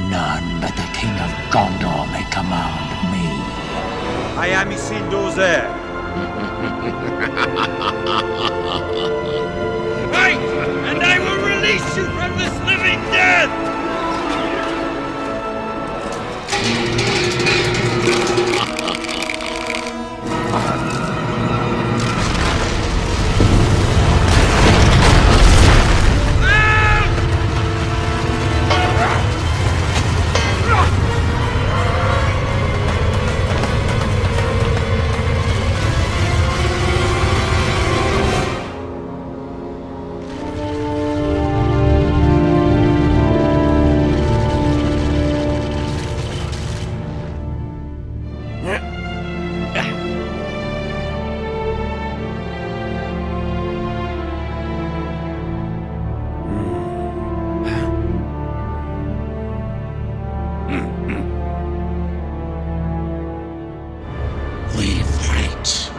E: None but the King of Gondor may command me.
O: I am Isildur's heir.
B: Wait, and I will release you from this living death!
E: We fight.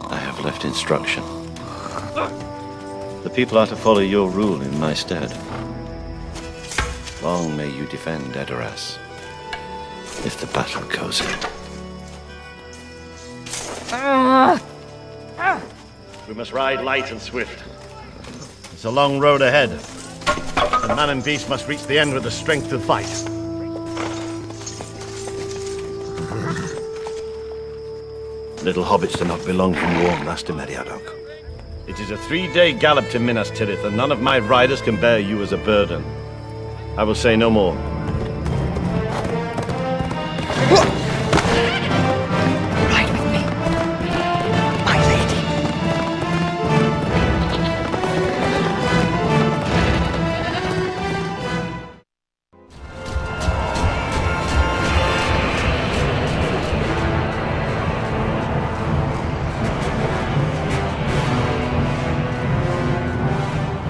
U: I have left instruction. The people are to follow your rule in my stead. Long may you defend Edoras, if the battle goes in. We must ride light and swift. It's a long road ahead, and man and beast must reach the end with the strength to fight. Little hobbits do not belong from war, Master Meriadoc. It is a 3-day gallop to Minas Tirith, and none of my riders can bear you as a burden. I will say no more.
W: Ride with me, my lady.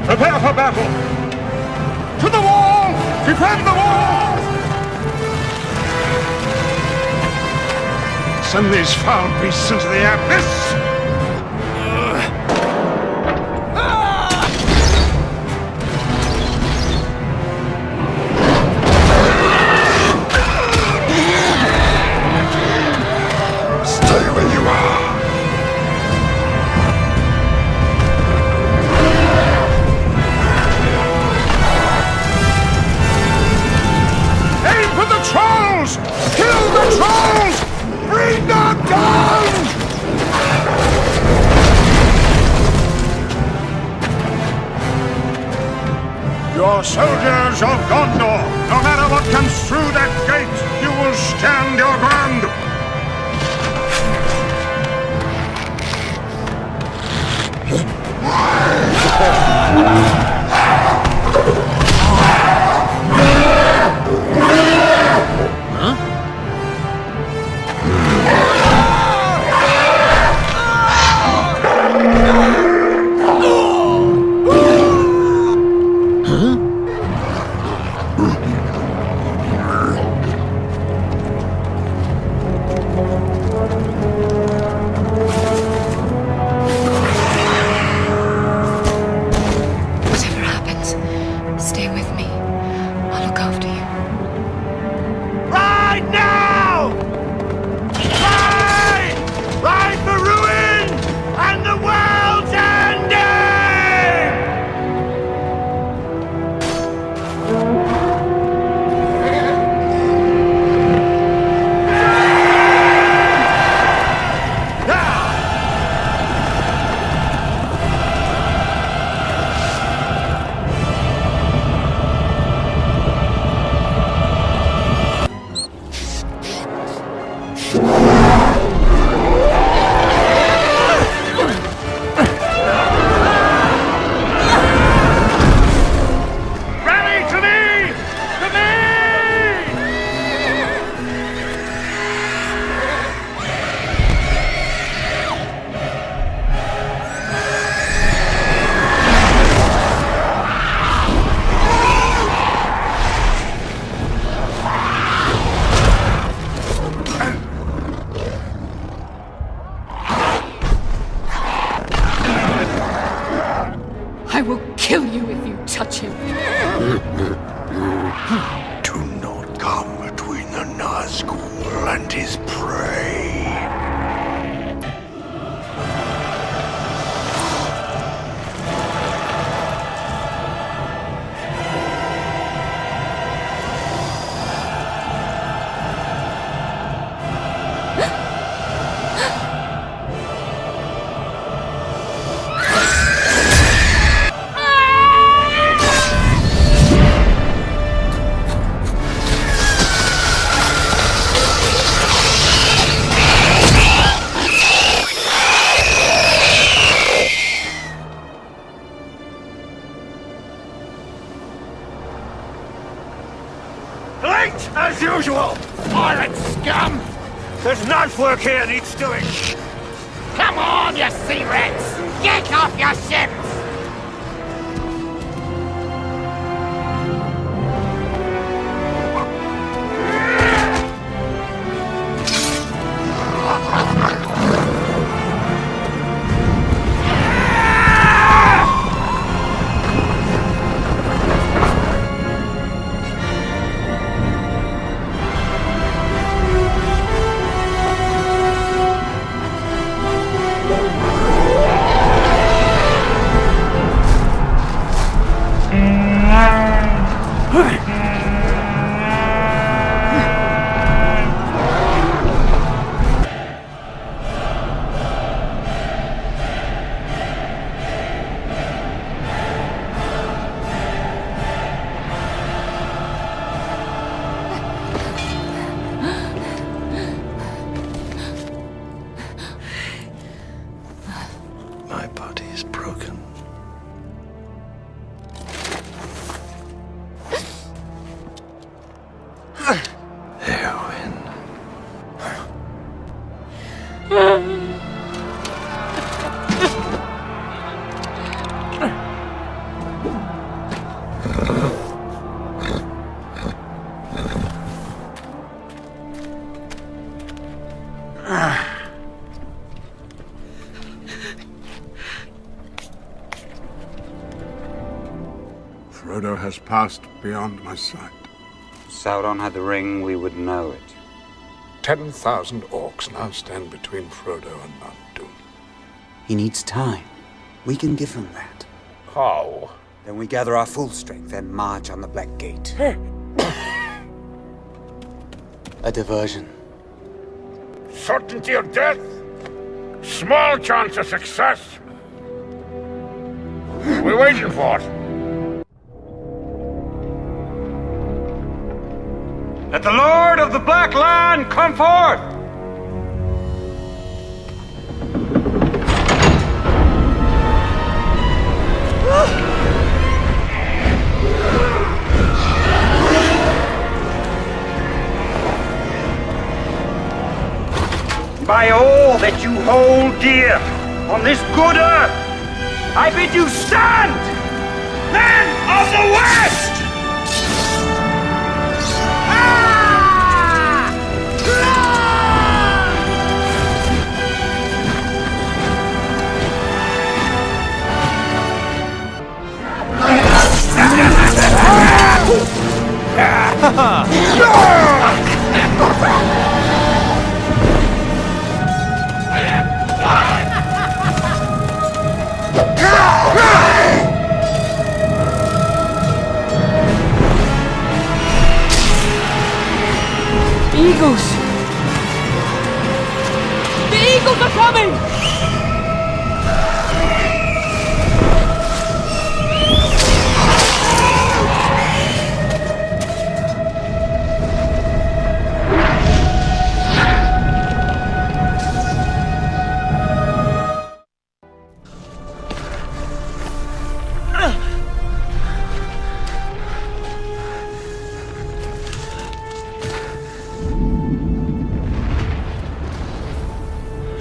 K: Prepare for battle! To the wall! Defend the wall! Send these foul beasts into the abyss! Stay where you are! Aim for the trolls! Kill the trolls! Bring them down! Your soldiers of Gondor, no matter what comes through that gate, you will stand your ground!
W: Whatever happens, stay with me. I'll look after you.
U: Ride now! Ride! Ride for ruin and the world's ending! Rally to me! To me!
W: I will kill you if you touch him.
K: Do not come between the Nazgul and his prey. Late as usual! Pirate scum! There's knife work here needs doing!
R: Come on, you sea rats! Get off your ships!
C: My body is broken. Eowyn.
D: Frodo has passed beyond my sight.
N: If Sauron had the ring, we would know it.
D: 10,000 orcs now stand between Frodo and Mount Doom.
J: He needs time. We can give him that.
D: How?
J: Then we gather our full strength and march on the Black Gate. A diversion.
K: Certainty of death? Small chance of success. What are we waiting for?
V: Let the Lord of the Black Land come forth! By all that you hold dear on this good earth, I bid you stand! Men of the West!
W: Eagles! The eagles are coming!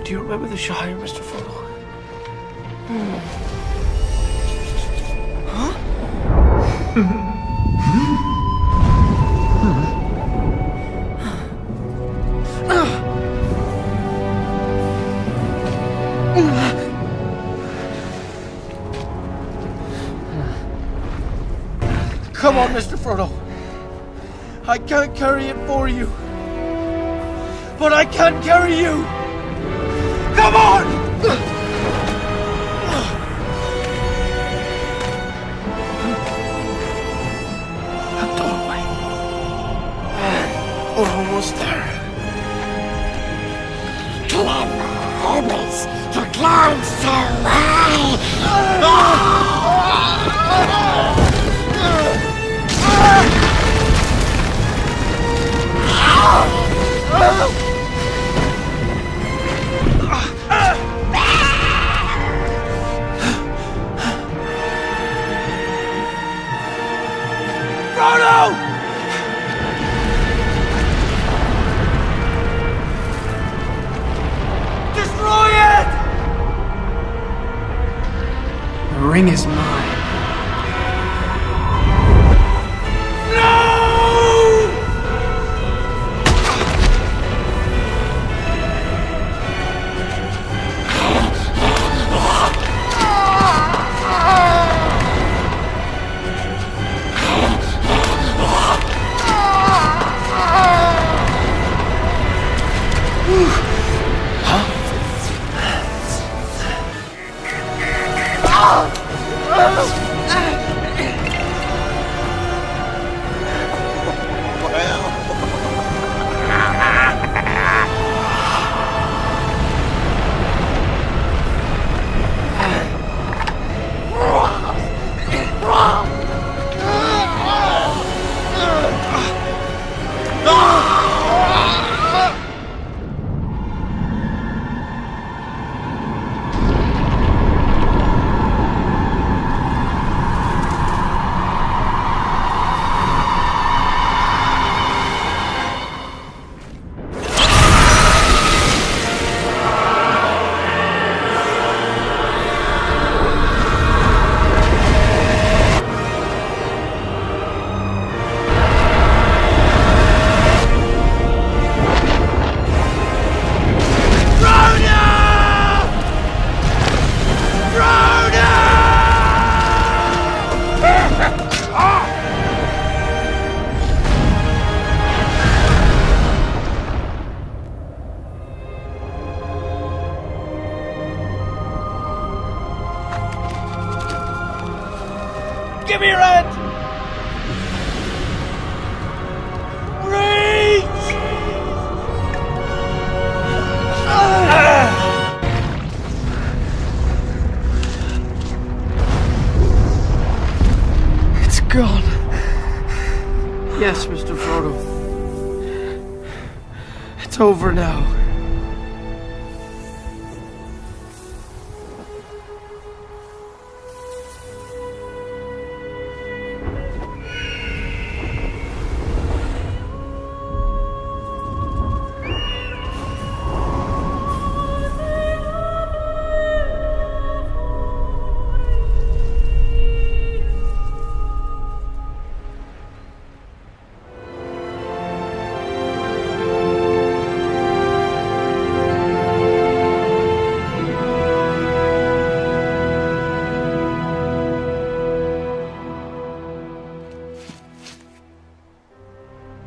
M: Do you remember the Shire, Mr. Frodo? Come on, Mr. Frodo. I can't carry it for you. But I can carry you! Come on! A doorway. We're almost there.
R: Clever hobbits to climb so high!
M: Frodo! Destroy it!
H: The ring is mine.
M: Give me your hand! It's gone. Yes, Mr. Frodo. It's over now.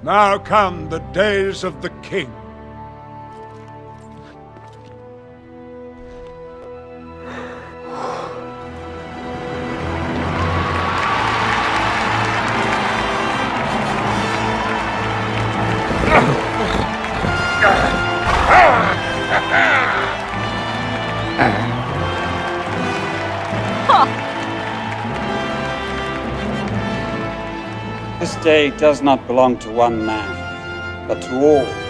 K: Now come the days of the king.
O: This day does not belong to one man, but to all.